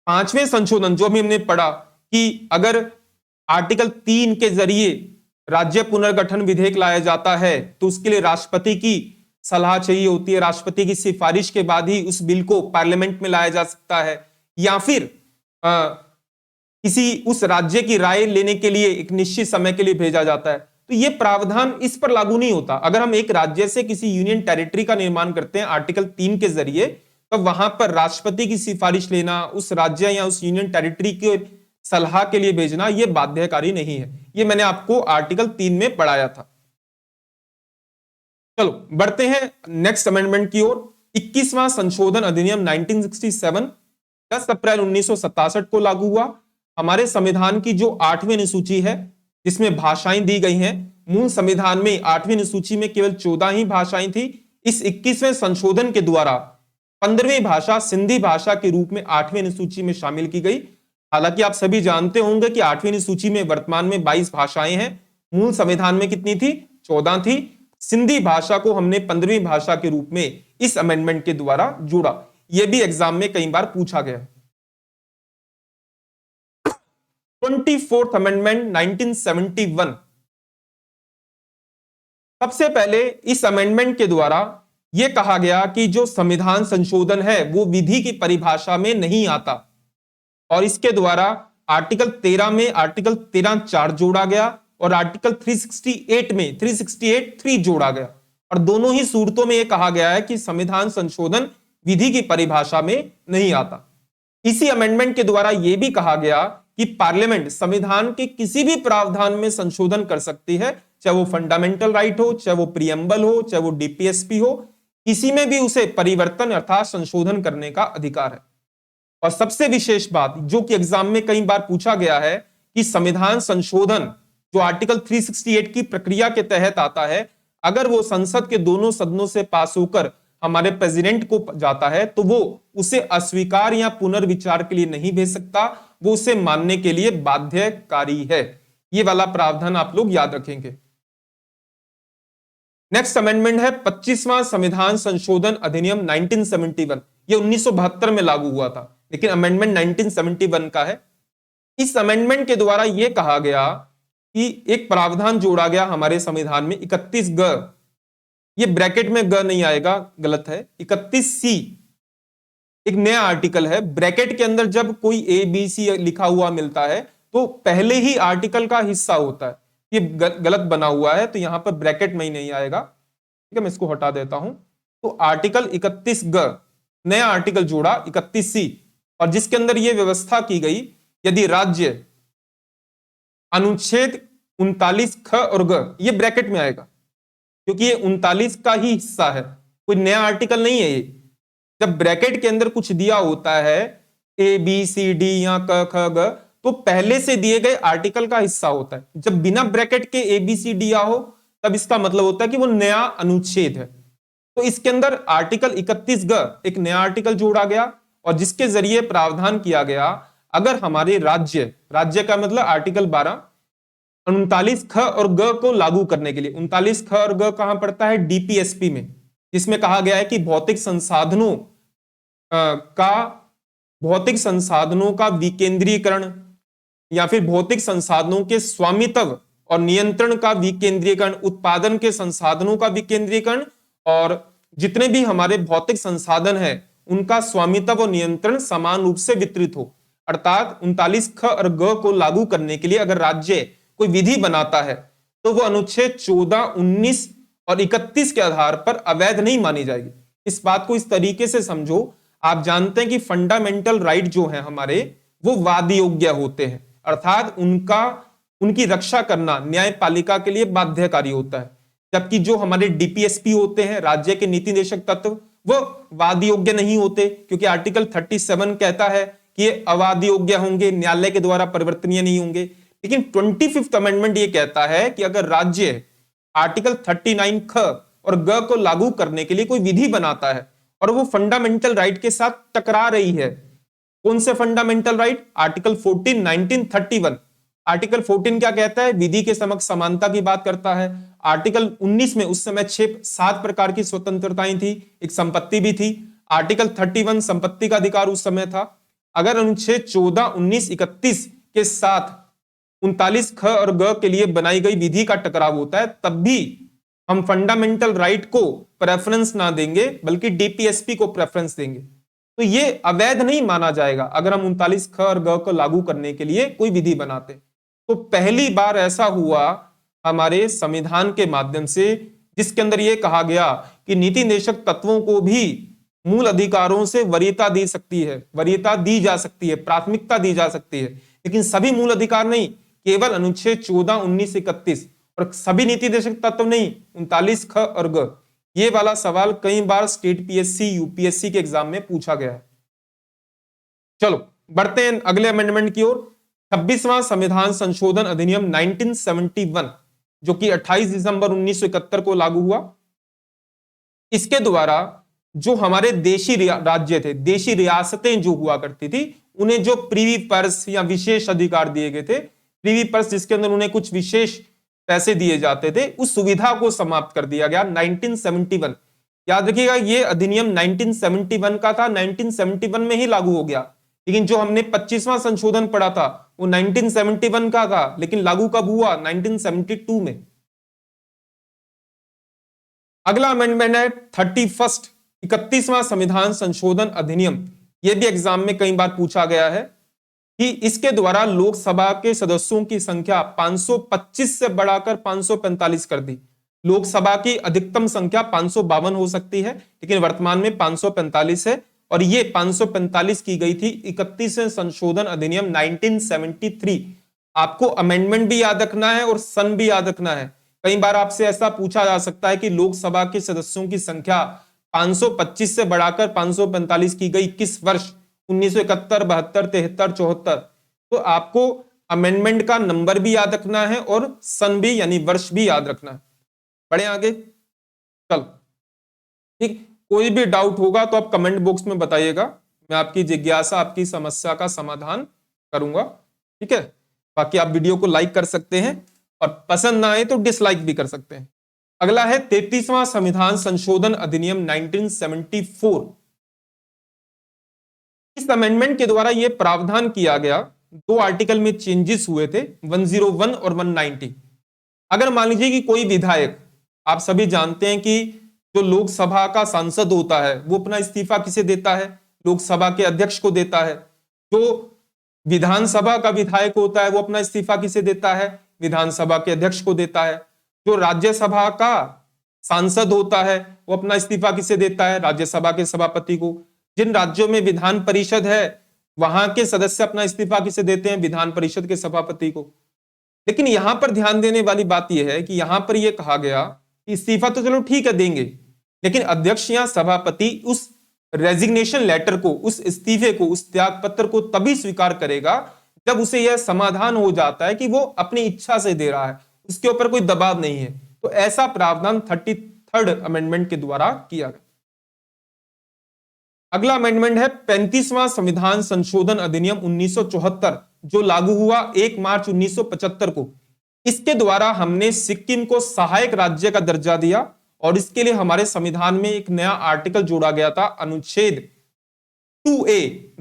Speaker 1: 5वें संशोधन जो भी हमने पढ़ा कि अगर आर्टिकल 3 के जरिए राज्य पुनर्गठन विधेयक लाया जाता है तो उसके लिए राष्ट्रपति की सलाह चाहिए होती है, राष्ट्रपति की सिफारिश के बाद ही उस बिल को पार्लियामेंट में लाया जा सकता है, या फिर किसी उस राज्य की राय लेने के लिए एक निश्चित समय के लिए भेजा जाता है। तो यह प्रावधान इस पर लागू नहीं होता। अगर हम एक राज्य से किसी यूनियन टेरिटरी का निर्माण करते हैं आर्टिकल 3 के जरिए, तो वहां पर राष्ट्रपति की सिफारिश लेना, उस राज्य या उस यूनियन टेरिटरी के सलाह के लिए भेजना, यह बाध्यकारी नहीं है। यह मैंने आपको आर्टिकल 3 में पढ़ाया था। चलो बढ़ते हैं नेक्स्ट अमेंडमेंट की ओर। 21वां संशोधन अधिनियम 1967 10 अप्रैल 1967 को लागू हुआ। हमारे संविधान की जो 8वीं अनुसूची है जिसमें भाषाएं दी गई हैं, मूल संविधान में 8वीं अनुसूची में केवल 14 ही भाषाएं थी। इस 21वें संशोधन के द्वारा 15वीं भाषा सिंधी भाषा के रूप में 8वीं अनुसूची में शामिल की गई। हालांकि आप सभी जानते होंगे कि 8वीं अनुसूची में वर्तमान में 22 भाषाएं हैं, मूल संविधान में कितनी थी? 14 थी। सिंधी भाषा को हमने 15वीं भाषा के रूप में इस अमेंडमेंट के द्वारा जोड़ा। यह भी एग्जाम में कई बार पूछा गया। 24th amendment 1971। सबसे पहले इस अमेंडमेंट के द्वारा यह कहा गया कि जो संविधान संशोधन है वो विधि की परिभाषा में नहीं आता, और इसके द्वारा आर्टिकल 13 में आर्टिकल 13(4) जोड़ा गया और आर्टिकल 368 में 368(3) जोड़ा गया। और दोनों ही सूरतों में यह कहा गया है कि संविधान संशोधन विधि की परिभाषा में नहीं आता। इसी अमेंडमेंट के द्वारा यह भी कहा गया कि पार्लियामेंट संविधान के किसी भी प्रावधान में संशोधन कर सकती है, चाहे वो फंडामेंटल राइट हो, चाहे वो प्रीएम्बल हो, चाहे वो डीपीएसपी हो, किसी में भी उसे परिवर्तन अर्थात संशोधन करने का अधिकार है। और सबसे विशेष बात जो कि एग्जाम में कई बार पूछा गया है कि संविधान संशोधन जो आर्टिकल 368 की प्रक्रिया के तहत आता है, अगर वो संसद के दोनों सदनों से पास होकर हमारे प्रेसिडेंट को जाता है तो वो उसे अस्वीकार या पुनर्विचार के लिए नहीं भेज सकता, वो उसे मानने के लिए बाध्यकारी है। ये वाला प्रावधान आप लोग याद रखेंगे। नेक्स्ट अमेंडमेंट है 25वां संविधान संशोधन अधिनियम 1971। ये 1972 में लागू हुआ था, लेकिन अमेंडमेंट 1971 का है। इस अमेंडमेंट के द्वारा यह कहा गया कि एक प्रावधान जोड़ा गया हमारे संविधान में 31 ग, ये ब्रैकेट में ग नहीं आएगा, गलत है, 31 सी एक नया आर्टिकल है। ब्रैकेट के अंदर जब कोई ए बी सी लिखा हुआ मिलता है तो पहले ही आर्टिकल का हिस्सा होता है, ये गलत बना हुआ है तो यहां पर ब्रैकेट में ही नहीं आएगा। ठीक है, मैं इसको हटा देता हूं। तो आर्टिकल 31 ग नया आर्टिकल जोड़ा 31 सी, और जिसके अंदर यह व्यवस्था की गई यदि राज्य अनुच्छेद 39 ख और ग, ये ब्रैकेट में आएगा क्योंकि ये 39 का ही हिस्सा है, कोई नया आर्टिकल नहीं है ये। जब ब्रैकेट के अंदर कुछ दिया होता है ए बी सी डी या क ख ग, तो पहले से दिए गए आर्टिकल का हिस्सा होता है। जब बिना ब्रैकेट के ए बी सी डी हो तब इसका मतलब होता है कि वो नया अनुच्छेद है। तो इसके अंदर आर्टिकल 31 ग एक नया आर्टिकल जोड़ा गया और जिसके जरिए प्रावधान किया गया अगर हमारे राज्य का मतलब आर्टिकल 12 39 ख और ग को लागू करने के लिए, 39 ख और ग कहां पड़ता है, डीपीएसपी में, जिसमें कहा गया है कि भौतिक संसाधनों का विकेंद्रीकरण या फिर भौतिक संसाधनों के स्वामित्व और नियंत्रण का विकेंद्रीकरण, उत्पादन के संसाधनों का विकेंद्रीकरण और जितने भी हमारे भौतिक संसाधन हैं उनका स्वामित्व और नियंत्रण समान रूप से वितरित हो। अर्थात 39 ख और ग को लागू करने के लिए अगर राज्य कोई विधि बनाता है तो वो अनुच्छेद 14, 19 और 31 के आधार पर अवैध नहीं मानी जाएगी। इस बात को इस तरीके से समझो, आप जानते हैं कि फंडामेंटल राइट जो है हमारे वो वाद योग्य होते हैं, अर्थात उनकी रक्षा करना न्यायपालिका के लिए बाध्यकारी होता है, जबकि जो हमारे डीपीएसपी होते हैं राज्य के नीति निर्देशक तत्व वो वाद योग्य नहीं होते, क्योंकि आर्टिकल 37 कहता है कि ये अवाद योग्य होंगे, न्यायालय के द्वारा परिवर्तनीय नहीं होंगे। लेकिन 25th अमेंडमेंट ये कहता है कि अगर राज्य आर्टिकल 39 ख और ग को लागू करने के लिए कोई विधि बनाता है और वो फंडामेंटल राइट के साथ टकरा रही है, कौन से फंडामेंटल राइट, आर्टिकल 14, 1931। आर्टिकल 14 क्या कहता है, विधि के समक्ष समानता की बात करता है। आर्टिकल 19 में उस समय 7 प्रकार की स्वतंत्रताएं थी, एक संपत्ति भी थी। आर्टिकल 31 संपत्ति का अधिकार उस समय था। अगर अनुच्छेद 14, 19, 31 के साथ 39 ख और ग के लिए बनाई गई विधि का टकराव होता है तब भी हम फंडामेंटल राइट को प्रेफरेंस ना देंगे बल्कि डीपीएसपी को प्रेफरेंस देंगे। तो ये अवैध नहीं माना जाएगा अगर हम 39 ख और ग को लागू करने के लिए कोई विधि बनाते। तो पहली बार ऐसा हुआ हमारे संविधान के माध्यम से जिसके अंदर यह कहा गया कि नीति निर्देशक तत्वों को भी मूल अधिकारों से वरीयता दी जा सकती है, प्राथमिकता दी जा सकती है, लेकिन सभी मूल अधिकार नहीं, केवल अनुच्छेद 14, 19, 31 और सभी नीति निर्देशक तत्व नहीं, 39 ख और ग। ये वाला सवाल कई बार स्टेट पीएससी, यूपीएससी के एग्जाम में पूछा गया है। चलो बढ़ते हैं अगले अमेंडमेंट की ओर। 26वां संविधान संशोधन अधिनियम 1971 जो कि 28 दिसंबर 1971 को लागू हुआ। इसके द्वारा जो हमारे देशी राज्य थे, देशी रियासतें जो हुआ करती थी, उन्हें जो प्रीवी पर्स या विशेष अधिकार दिए गए थे, प्रीवी पर्स जिसके अंदर उन्हें कुछ विशेष पैसे दिए जाते थे, उस सुविधा को समाप्त कर दिया गया 1971। याद रखिएगा ये अधिनियम 1971 का था, 1971 में ही लागू हो गया, लेकिन जो हमने 25वां संशोधन पढ़ा था वो 1971 का था, लेकिन लागू कब हुआ, 1972 में। अगला अमेंडमेंट है 31वां संविधान संशोधन अधिनियम। यह भी एग्जाम में कई बार पूछा गया है कि इसके द्वारा लोकसभा के सदस्यों की संख्या 525 से बढ़ाकर 545 कर दी। लोकसभा की अधिकतम संख्या 552 हो सकती है, लेकिन वर्तमान में 545 है और ये 545 की गई थी 31वें संशोधन अधिनियम 1973। आपको अमेंडमेंट भी याद रखना है और सन भी याद रखना है। कई बार आपसे ऐसा पूछा जा सकता है कि लोकसभा के सदस्यों की संख्या 525 से बढ़ाकर 545 की गई किस वर्ष, 1971, 72, 73, 74। तो आपको अमेंडमेंट का नंबर भी याद रखना है और सन भी यानी वर्ष भी याद रखना है। बढ़े आगे, चलो ठीक। कोई भी डाउट होगा तो आप कमेंट बॉक्स में बताइएगा, मैं आपकी जिज्ञासा, आपकी समस्या का समाधान करूंगा, ठीक है। बाकी आप वीडियो को लाइक कर सकते हैं और पसंद ना आए तो डिसलाइक भी कर सकते हैं। अगला है 33वां संविधान संशोधन अधिनियम 1974। इस अमेंडमेंट के द्वारा यह प्रावधान किया गया, दो आर्टिकल में चेंजेस हुए थे, 101 और 190। अगर मान लीजिए कि कोई विधायक, आप सभी जानते हैं कि जो लोकसभा का सांसद होता है वो अपना इस्तीफा किसे देता है? लोकसभा के अध्यक्ष को देता है। जो विधानसभा का विधायक होता है वो अपना इस्तीफा किसे देता है? विधानसभा के अध्यक्ष को देता है। जो राज्यसभा का सांसद होता है वो अपना इस्तीफा किसे देता है? राज्यसभा के सभापति को। जिन राज्यों में विधान परिषद है वहां के सदस्य अपना इस्तीफा किसे देते हैं? विधान परिषद के सभापति को। लेकिन यहां पर ध्यान देने वाली बात यह है कि यहां पर यह कहा गया कि इस्तीफा तो चलो ठीक है देंगे, लेकिन अध्यक्ष या सभापति उस रेजिग्नेशन लेटर को, उस इस्तीफे को, उस त्याग पत्र को तभी स्वीकार करेगा जब उसे यह समाधान हो जाता है कि वो अपनी इच्छा से दे रहा है, उसके ऊपर कोई दबाव नहीं है। तो ऐसा प्रावधान 33rd अमेंडमेंट के द्वारा किया गया। अगला अमेंडमेंट है 35वां संविधान संशोधन अधिनियम 1974, जो लागू हुआ 1 मार्च 1975 को। इसके द्वारा हमने सिक्किम को सहायक राज्य का दर्जा दिया और इसके लिए हमारे संविधान में एक नया आर्टिकल जोड़ा गया था, अनुच्छेद 2A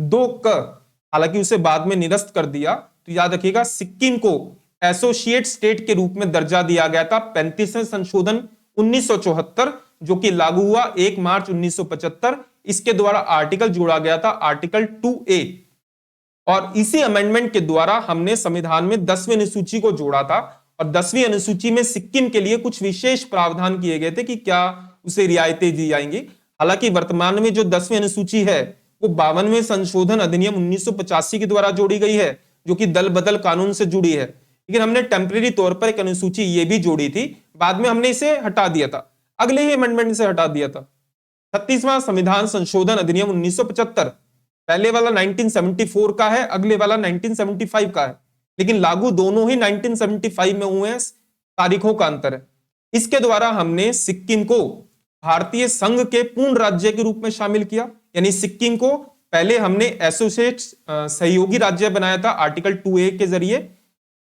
Speaker 1: 2 हालांकि उसे बाद में निरस्त कर दिया। तो याद रखिएगा, सिक्किम को एसोसिएट स्टेट के रूप में दर्जा दिया गया था 35वें संशोधन 1974, जो कि लागू हुआ 1 मार्च 1975। इसके द्वारा आर्टिकल जोड़ा गया था, आर्टिकल 2A, और इसी अमेंडमेंट के द्वारा हमने संविधान में 10वीं अनुसूची को जोड़ा था। और 10वीं अनुसूची में सिक्किम के लिए कुछ विशेष प्रावधान किए गए थे कि क्या उसे रियायतें दी जाएंगी। हालांकि वर्तमान में जो 10वीं अनुसूची है वो 52वें संशोधन अधिनियम 1985 के द्वारा जोड़ी गई है, जो कि दल बदल कानून से जुड़ी है। लेकिन हमने टेम्परेरी तौर पर एक अनुसूची ये भी जोड़ी थी, बाद में हमने इसे हटा दिया था, अगले ही अमेंडमेंट से हटा दिया था। 36वां संविधान संशोधन अधिनियम 1975, पहले वाला 1974 का है, अगले वाला 1975 का है, लेकिन लागू दोनों ही 1975 में हुए हैं, तारीखों का अंतर है। इसके द्वारा हमने सिक्किम को भारतीय संघ के पूर्ण राज्य के रूप में शामिल किया, यानी सिक्किम को पहले हमने एसोसिएट सहयोगी राज्य बनाया था आर्टिकल 2A के जरिए,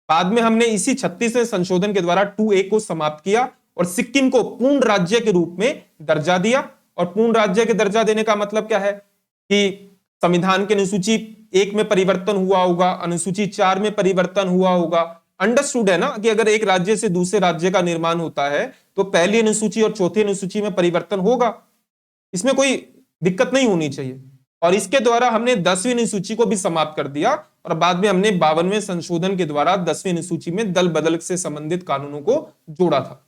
Speaker 1: बाद में हमने इसी 36वें संशोधन के द्वारा 2A को समाप्त किया और सिक्किम को पूर्ण राज्य के रूप में दर्जा दिया। और पूर्ण राज्य के दर्जा देने का मतलब क्या है कि संविधान के अनुसूची 1 में परिवर्तन हुआ होगा, अनुसूची 4 में परिवर्तन हुआ होगा। अंडरस्टूड है ना कि अगर एक राज्य से दूसरे राज्य का निर्माण होता है तो पहली अनुसूची और चौथी अनुसूची में परिवर्तन होगा, इसमें कोई दिक्कत नहीं होनी चाहिए। और इसके द्वारा हमने 10वीं अनुसूची को भी समाप्त कर दिया और बाद में हमने 52वें संशोधन के द्वारा 10वीं अनुसूची में दल बदल से संबंधित कानूनों को जोड़ा था।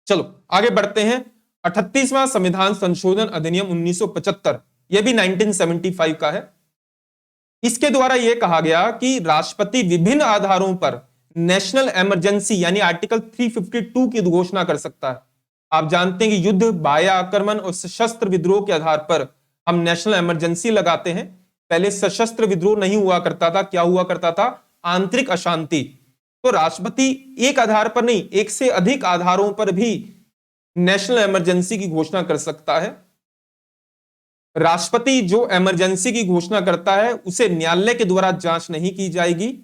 Speaker 1: चलो आगे बढ़ते हैं। 38वां संविधान संशोधन अधिनियम 1975, यह भी 1975 का है। इसके द्वारा यह कहा गया कि राष्ट्रपति विभिन्न आधारों पर नेशनल इमरजेंसी यानी आर्टिकल 352 की घोषणा कर सकता है। आप जानते हैं कि युद्ध, बाह्य आक्रमण और सशस्त्र विद्रोह के आधार पर हम नेशनल इमरजेंसी लगाते हैं। पहले सशस्त्र विद्रोह नहीं हुआ करता था, क्या हुआ करता था? आंतरिक अशांति। तो राष्ट्रपति एक आधार पर नहीं, एक से अधिक आधारों पर भी नेशनल इमरजेंसी की घोषणा कर सकता है। राष्ट्रपति जो इमरजेंसी की घोषणा करता है उसे न्यायालय के द्वारा जांच नहीं की जाएगी।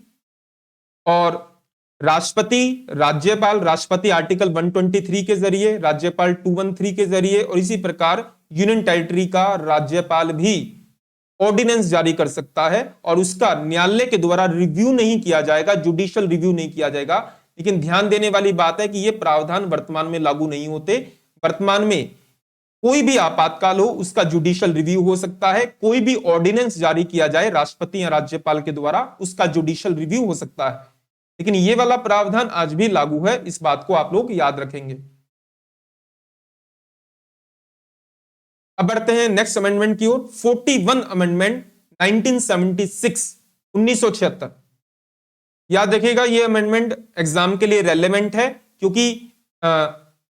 Speaker 1: और राष्ट्रपति, राज्यपाल, राष्ट्रपति आर्टिकल 123 के जरिए, राज्यपाल 213 के जरिए, और इसी प्रकार यूनियन टेरिटरी का राज्यपाल भी ऑर्डिनेंस जारी कर सकता है और उसका न्यायालय के द्वारा रिव्यू नहीं किया जाएगा, जुडिशियल रिव्यू नहीं किया जाएगा। लेकिन ध्यान देने वाली बात है कि ये प्रावधान वर्तमान में लागू नहीं होते। वर्तमान में कोई भी आपातकाल हो उसका जुडिशियल रिव्यू हो सकता है, कोई भी ऑर्डिनेंस जारी किया जाए राष्ट्रपति या राज्यपाल के द्वारा, उसका जुडिशियल रिव्यू हो सकता है। लेकिन ये वाला प्रावधान आज भी लागू है, इस बात को आप लोग याद रखेंगे। अब बढ़ते हैं नेक्स्ट अमेंडमेंट की ओर। 41 अमेंडमेंट 1976। याद रखिएगा ये अमेंडमेंट एग्जाम के लिए रेलेवेंट है, क्योंकि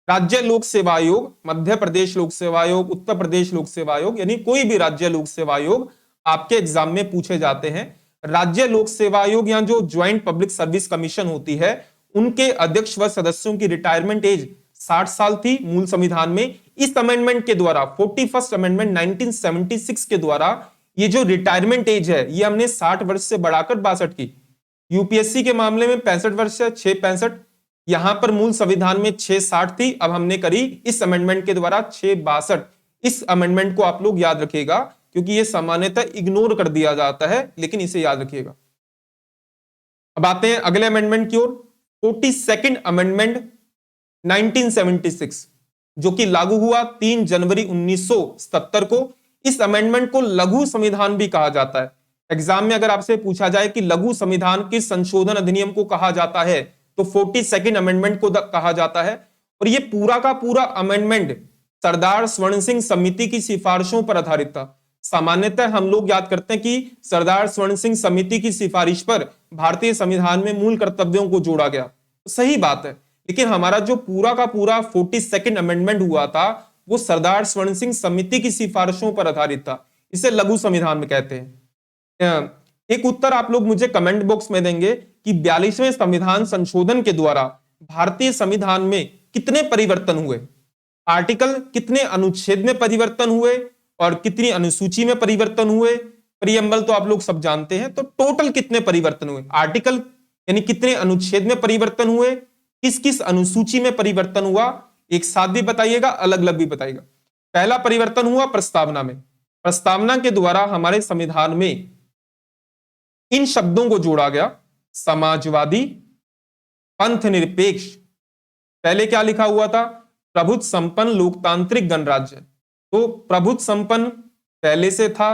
Speaker 1: राज्य लोक सेवा आयोग, मध्य प्रदेश लोक सेवा आयोग, उत्तर प्रदेश लोक सेवा आयोग, यानी कोई भी राज्य लोक सेवा आयोग आपके एग्जाम में पूछे जाते हैं। राज्य लोक सेवा आयोग या जो ज्वाइंट पब्लिक सर्विस कमीशन होती है, उनके अध्यक्ष व सदस्यों की रिटायरमेंट एज 60 साल थी मूल संविधान में। इस अमेंडमेंट के द्वारा 41st अमेंडमेंट 1976 के द्वारा ये जो रिटायरमेंट एज है ये हमने 60 वर्ष से बढ़ाकर 62 की। यूपीएससी के मामले में 65 वर्ष है, 665। यहां पर मूल संविधान में 660 थी, अब हमने करी इस अमेंडमेंट के द्वारा 662। इस अमेंडमेंट को आप लोग याद रखिएगा क्योंकि ये सामान्यतः इग्नोर कर दिया जाता है, लेकिन इसे याद रखिएगा। अब आते हैं अगले अमेंडमेंट की ओर, 42nd अमेंडमेंट 1976 जो कि लागू हुआ 3 जनवरी 1977 को। इस अमेंडमेंट को लघु संविधान भी कहा जाता है। एग्जाम में अगर आपसे पूछा जाए कि लघु संविधान किस संशोधन अधिनियम को कहा जाता है तो 42nd अमेंडमेंट को कहा जाता है। और यह पूरा का पूरा अमेंडमेंट सरदार स्वर्ण सिंह समिति की सिफारिशों पर आधारित था। सामान्यतः हम लोग याद करते हैं कि सरदार स्वर्ण सिंह समिति की सिफारिश पर भारतीय संविधान में मूल कर्तव्यों को जोड़ा गया, तो सही बात है। लेकिन हमारा जो पूरा का पूरा 42nd अमेंडमेंट हुआ था वो सरदार स्वर्ण सिंह समिति की सिफारिशों पर आधारित था, इसे लघु संविधान में कहते हैं। एक उत्तर आप लोग मुझे कमेंट बॉक्स में देंगे कि 42वें संविधान संशोधन के द्वारा भारतीय संविधान में कितने परिवर्तन हुए, आर्टिकल कितने अनुच्छेद में परिवर्तन हुए और कितनी अनुसूची में परिवर्तन हुए। प्रियम्बल तो आप लोग सब जानते हैं, तो टोटल कितने परिवर्तन हुए, आर्टिकल यानी कितने अनुच्छेद में परिवर्तन हुए, किस किस अनुसूची में परिवर्तन हुआ, एक साथ भी बताइएगा, अलग अलग भी बताइएगा। पहला परिवर्तन हुआ प्रस्तावना में। प्रस्तावना के द्वारा हमारे संविधान में इन शब्दों को जोड़ा गया, समाजवादी, पंथ निरपेक्ष। पहले क्या लिखा हुआ था, प्रभुत्व संपन्न लोकतांत्रिक गणराज्य, तो प्रभुत्व संपन्न पहले से था,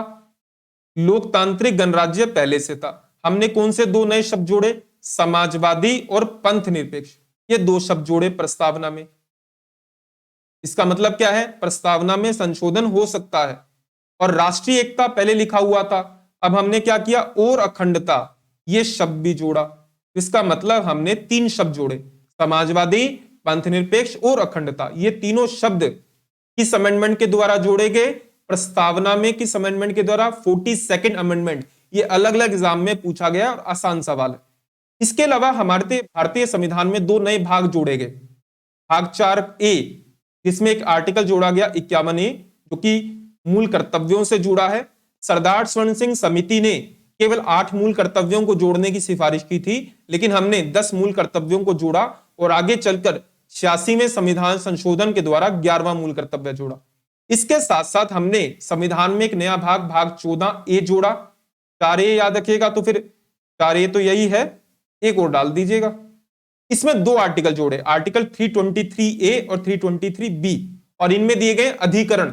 Speaker 1: लोकतांत्रिक गणराज्य पहले से था। हमने कौन से दो नए शब्द जोड़े, समाजवादी और पंथ निरपेक्ष, ये दो शब्द जोड़े प्रस्तावना में। इसका मतलब क्या है, प्रस्तावना में संशोधन हो सकता है। और राष्ट्रीय एकता पहले लिखा हुआ था, अब हमने क्या किया, और अखंडता, ये शब्द भी जोड़ा। इसका मतलब हमने 3 शब्द जोड़े, समाजवादी, पंथ निरपेक्ष और अखंडता। ये तीनों शब्द किस अमेंडमेंट के द्वारा जोड़े गए, प्रस्तावना में। किस अमेंडमेंट के द्वारा, 42nd अमेंडमेंट। ये अलग अलग एग्जाम में पूछा गया और आसान सवाल है। इसके अलावा हमारे भारतीय संविधान में 2 नए भाग जोड़े गए। भाग 4A जिसमें एक आर्टिकल जोड़ा गया 51A जो कि मूल कर्तव्यों से जुड़ा है। सरदार स्वर्ण सिंह समिति ने केवल 8 मूल कर्तव्यों को जोड़ने की सिफारिश की थी, लेकिन हमने 10 मूल कर्तव्यों को जोड़ा और आगे चलकर 86वें संविधान संशोधन के द्वारा 11वां मूल कर्तव्य जोड़ा। इसके साथ साथ हमने संविधान में एक नया भाग, भाग 14A जोड़ा। 4A याद रखिएगा, तो फिर 4A तो यही है, एक और डाल दीजिएगा। इसमें 2 आर्टिकल जोड़े, आर्टिकल 323A और 323B, और इनमें दिए गए अधिकरण।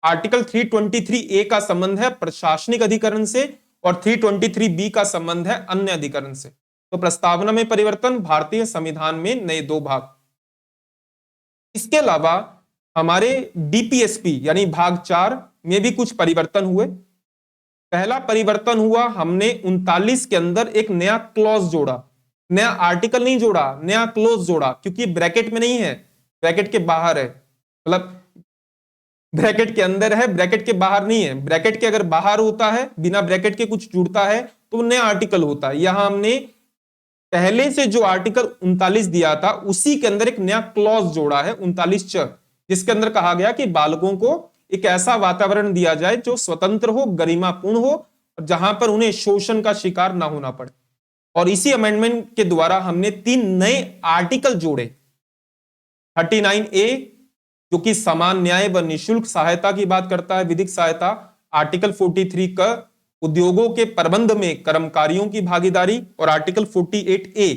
Speaker 1: आर्टिकल 323A का संबंध है प्रशासनिक अधिकरण से और 323B का संबंध है अन्य अधिकरण से। तो प्रस्तावना में परिवर्तन, भारतीय संविधान में नए 2 भाग। इसके अलावा हमारे DPSP यानी भाग 4 में भी कुछ परिवर्तन हुए। पहला परिवर्तन हुआ, हमने 39 के अंदर एक नया क्लॉज जोड़ा, नया आर्टिकल नहीं जोड़ा, नया क्लॉज जोड़ा, क्योंकि ब्रैकेट में नहीं है, ब्रैकेट के बाहर है। मतलब ब्रैकेट के अंदर है, ब्रैकेट के बाहर नहीं है। ब्रैकेट के अगर बाहर होता है, बिना ब्रैकेट के कुछ जुड़ता है तो नया आर्टिकल होता है। यहां हमने पहले से जो आर्टिकल 39 दिया था उसी के अंदर एक नया क्लॉज जोड़ा है 39 जिसके अंदर कहा गया कि बालकों को एक ऐसा वातावरण दिया जाए जो स्वतंत्र हो, गरिमापूर्ण हो, और जहां पर उन्हें शोषण का शिकार ना होना पड़े। और इसी अमेंडमेंट के द्वारा हमने 3 नए आर्टिकल जोड़े। 39A जो कि समान न्याय व निःशुल्क सहायता की बात करता है, विधिक सहायता। आर्टिकल 43 का उद्योगों के प्रबंध में कर्मकारियों की भागीदारी, और आर्टिकल 48A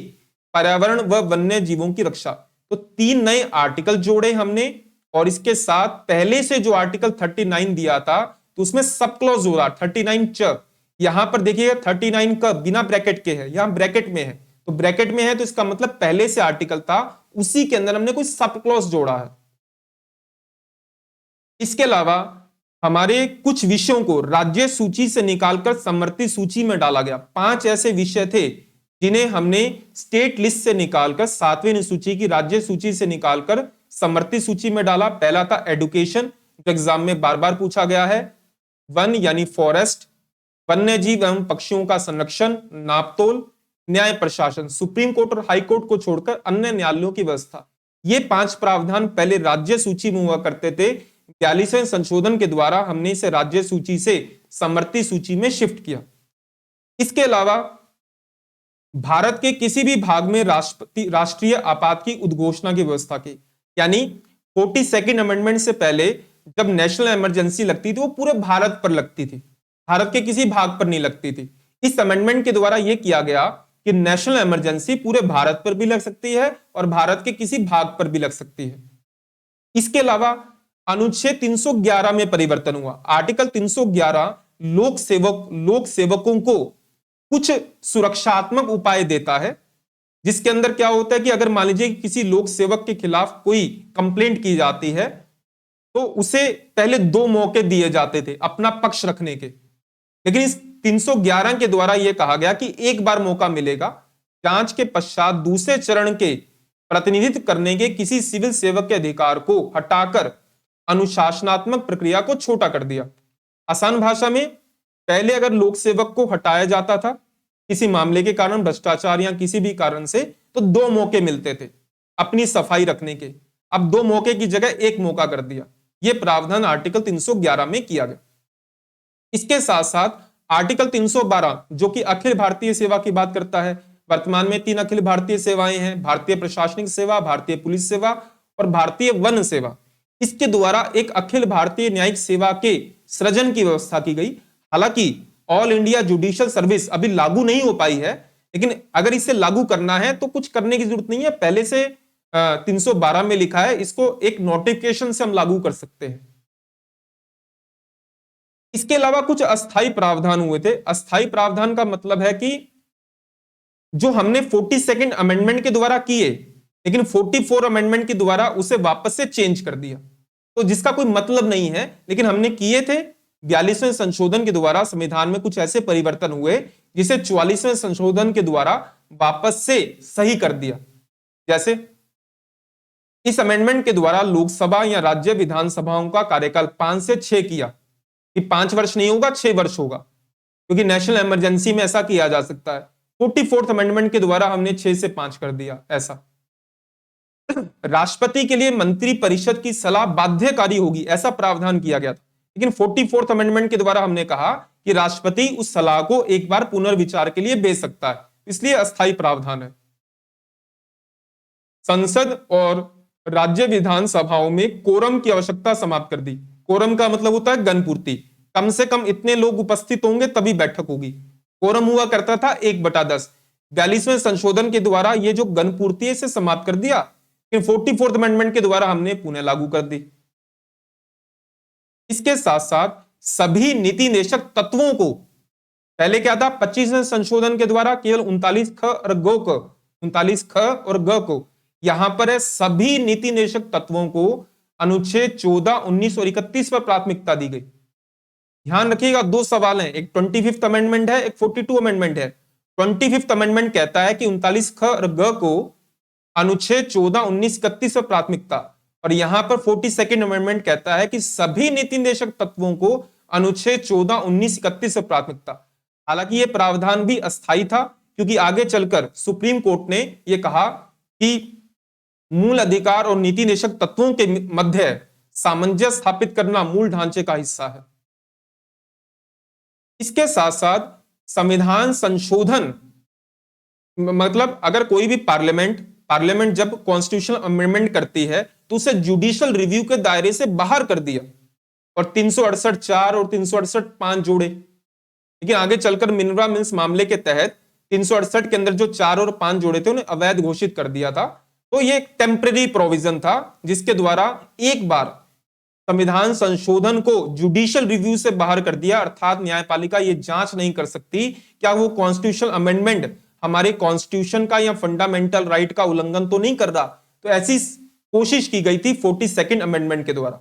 Speaker 1: पर्यावरण व वन्य जीवों की रक्षा। तो 3 नए आर्टिकल जोड़े हमने, और इसके साथ पहले से जो आर्टिकल 39 दिया था तो उसमें सब क्लॉज हो रहा 39 यहां पर देखिएगा 39 का बिना ब्रैकेट के है, यहां ब्रैकेट में है, तो ब्रैकेट में है तो इसका मतलब पहले से आर्टिकल था उसी के अंदर हमने कोई सब क्लॉज जोड़ा है। इसके अलावा हमारे कुछ विषयों को राज्य सूची से निकालकर समवर्ती सूची में डाला गया। 5 ऐसे विषय थे जिन्हें हमने स्टेट लिस्ट से निकालकर 7वीं अनुसूची की राज्य सूची से निकालकर समवर्ती सूची में डाला। पहला था एडुकेशन, जो एग्जाम में बार बार पूछा गया है। वन यानी फॉरेस्ट, वन्य जीव एवं पक्षियों का संरक्षण, नापतोल, न्याय प्रशासन, सुप्रीम कोर्ट और हाई कोर्ट को छोड़कर अन्य न्यायालयों की व्यवस्था। ये 5 प्रावधान पहले राज्य सूची में हुआ करते थे। 42वें संशोधन के द्वारा हमने इसे राज्य सूची से समवर्ती सूची में शिफ्ट किया। इसके अलावा भारत के किसी भी भाग में राष्ट्रीय आपात की उद्घोषणा की व्यवस्था की, यानी 42nd अमेंडमेंट से पहले जब नेशनल इमरजेंसी लगती थी वो पूरे भारत पर लगती थी, भारत के किसी भाग पर नहीं लगती थी। इस अमेंडमेंट के द्वारा यह किया गया कि नेशनल इमरजेंसी पूरे भारत पर भी लग सकती है और भारत के किसी भाग पर भी लग सकती है। इसके अलावा अनुच्छेद 311 में परिवर्तन हुआ। आर्टिकल 311 लोक सेवकों को कुछ सुरक्षात्मक उपाय देता है, जिसके अंदर क्या होता है कि अगर मान लीजिए किसी लोक सेवक के खिलाफ कोई कंप्लेंट की जाती है तो उसे पहले 2 मौके दिए जाते थे अपना पक्ष रखने के, लेकिन इस 311 के द्वारा यह कहा गया कि एक बार मौका मिलेगा। जांच के पश्चात दूसरे चरण के प्रतिनिधित्व करने के किसी सिविल सेवक के अधिकार को हटाकर अनुशासनात्मक प्रक्रिया को छोटा कर दिया। आसान भाषा में, पहले अगर लोक सेवक को हटाया जाता था किसी मामले के कारण, भ्रष्टाचार या किसी भी कारण से, तो 2 मौके मिलते थे अपनी सफाई रखने के। अब 2 मौके की जगह 1 मौका कर दिया। यह प्रावधान आर्टिकल 311 में किया गया। इसके साथ साथ आर्टिकल 312 जो कि अखिल भारतीय सेवा की बात करता है। वर्तमान में 3 अखिल भारतीय सेवाएं हैं, भारतीय प्रशासनिक सेवा, भारतीय पुलिस सेवा और भारतीय वन सेवा। इसके द्वारा एक अखिल भारतीय न्यायिक सेवा के सृजन की व्यवस्था की गई। हालांकि ऑल इंडिया जुडिशियल सर्विस अभी लागू नहीं हो पाई है, लेकिन अगर इसे लागू करना है तो कुछ करने की जरूरत नहीं है, पहले से 312 में लिखा है, इसको एक नोटिफिकेशन से हम लागू कर सकते हैं। इसके अलावा कुछ अस्थाई प्रावधान हुए थे। अस्थाई प्रावधान का मतलब है कि जो हमने 42nd अमेंडमेंट के द्वारा किए, लेकिन 44 अमेंडमेंट के द्वारा उसे वापस से चेंज कर दिया, तो जिसका कोई मतलब नहीं है, लेकिन हमने किए थे। 42वें संशोधन के द्वारा संविधान में कुछ ऐसे परिवर्तन हुए जिसे 44वें संशोधन के द्वारा वापस से सही कर दिया। जैसे इस अमेंडमेंट के द्वारा लोकसभा या राज्य विधानसभाओं का कार्यकाल 5 से 6 किया, कि 5 वर्ष नहीं होगा, 6 वर्ष होगा, क्योंकि नेशनल इमरजेंसी में ऐसा किया जा सकता है। 44th अमेंडमेंट के द्वारा हमने 6 से 5 कर दिया। ऐसा राष्ट्रपति के लिए मंत्री परिषद की सलाह बाध्यकारी होगी, ऐसा प्रावधान किया गया था, लेकिन 44th अमेंडमेंट के द्वारा हमने कहा कि राष्ट्रपति उस सलाह को एक बार पुनर्विचार के लिए भेज सकता है, इसलिए अस्थायी प्रावधान है। संसद और राज्य विधानसभाओं में कोरम की आवश्यकता समाप्त कर दी। कोरम का मतलब होता है गणपूर्ति, कम से कम इतने लोग उपस्थित होंगे तभी बैठक होगी। कोरम हुआ करता था 1/10। 42वें संशोधन के द्वारा ये जो गणपूर्ति है इसे समाप्त कर दिया, लेकिन 44th अमेंडमेंट के द्वारा हमने पुनः लागू कर दी। इसके साथ साथ सभी नीति निर्देशक तत्वों को, पहले क्या था 25वें संशोधन के द्वारा केवल 39 ख और ग को, 39 ख और ग को, यहां पर है सभी नीति निर्देशक तत्वों को अनुच्छेद 14, 19 और 31 पर प्राथमिकता दी गई। ध्यान रखिएगा, 2 सवाल हैं, एक 25th अमेंडमेंट है, एक 42 अमेंडमेंट है। 25th अमेंडमेंट कहता है कि 39 ख और ग को अनुच्छेद 14, 19, 31 पर प्राथमिकता, और यहां पर 42nd अमेंडमेंट कहता है कि सभी नीति निर्देशक तत्वों को अनुच्छेद 14, 19, 31 पर प्राथमिकता। हालांकि यह प्रावधान भी अस्थायी था, क्योंकि आगे चलकर सुप्रीम कोर्ट ने यह कहा कि मूल अधिकार और नीति निर्देशक तत्वों के मध्य सामंजस्य स्थापित करना मूल ढांचे का हिस्सा है। इसके साथ साथ संविधान संशोधन, मतलब अगर कोई भी पार्लियामेंट जब कॉन्स्टिट्यूशनल अमेंडमेंट करती है तो उसे जुडिशियल रिव्यू के दायरे से बाहर कर दिया और 368(4) और 368(5) जोड़े। लेकिन आगे चलकर मिनर्वा मिल्स मामले के तहत 368 के अंदर जो 4 और 5 जोड़े थे उन्हें अवैध घोषित कर दिया था। तो ये एक टेम्परेरी प्रोविजन था जिसके द्वारा एक बार संविधान संशोधन को जुडिशियल रिव्यू से बाहर कर दिया, अर्थात न्यायपालिका ये जांच नहीं कर सकती क्या वो कॉन्स्टिट्यूशनल अमेंडमेंट हमारे कॉन्स्टिट्यूशन का या फंडामेंटल राइट का उल्लंघन तो नहीं कर रहा। तो ऐसी कोशिश की गई थी 42nd अमेंडमेंट के द्वारा।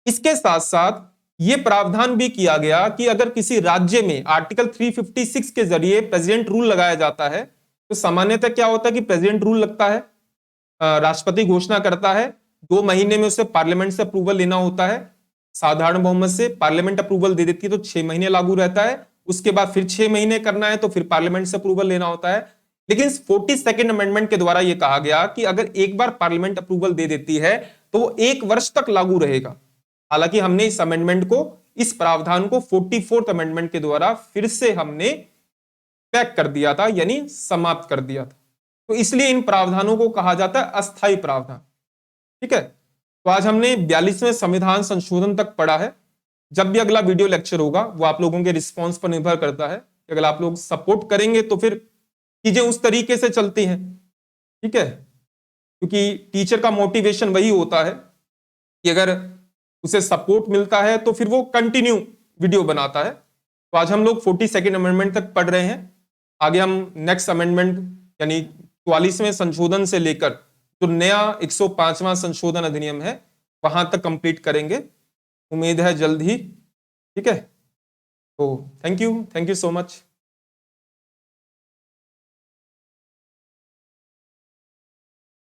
Speaker 1: इसके साथ साथ यह प्रावधान भी किया गया कि अगर किसी राज्य में आर्टिकल 356 के जरिए प्रेसिडेंट रूल लगाया जाता है तो सामान्यतः क्या होता है कि प्रेसिडेंट रूल लगता है, राष्ट्रपति घोषणा करता है, 2 महीने में उसे पार्लियामेंट से अप्रूवल लेना होता है, साधारण बहुमत से पार्लियामेंट अप्रूवल दे देती है तो 6 महीने लागू रहता है, उसके बाद फिर 6 महीने करना है तो फिर पार्लियामेंट से अप्रूवल लेना होता है। लेकिन 42nd अमेंडमेंट के द्वारा यह कहा गया कि अगर एक बार पार्लियामेंट अप्रूवल दे देती है तो वो 1 वर्ष तक लागू रहेगा। हालांकि हमने इस अमेंडमेंट को, इस प्रावधान को 44th अमेंडमेंट के द्वारा फिर से हमने पैक कर दिया था, यानी समाप्त कर दिया था। तो इसलिए इन प्रावधानों को कहा जाता है अस्थायी प्रावधान। ठीक है, तो आज हमने 42वें संविधान संशोधन तक पढ़ा है। जब भी अगला वीडियो लेक्चर होगा वो आप लोगों के रिस्पॉन्स पर निर्भर करता है। अगर आप लोग सपोर्ट करेंगे तो फिर चीजें उस तरीके से चलती हैं। ठीक है, क्योंकि टीचर का मोटिवेशन वही होता है कि अगर उसे सपोर्ट मिलता है तो फिर वो कंटिन्यू वीडियो बनाता है। तो आज हम लोग 42nd अमेंडमेंट तक पढ़ रहे हैं। आगे हम नेक्स्ट अमेंडमेंट यानी 44वें संशोधन से लेकर जो नया 105वां संशोधन अधिनियम है वहां तक कंप्लीट करेंगे। उम्मीद है जल्द ही। ठीक है, तो थैंक यू सो मच।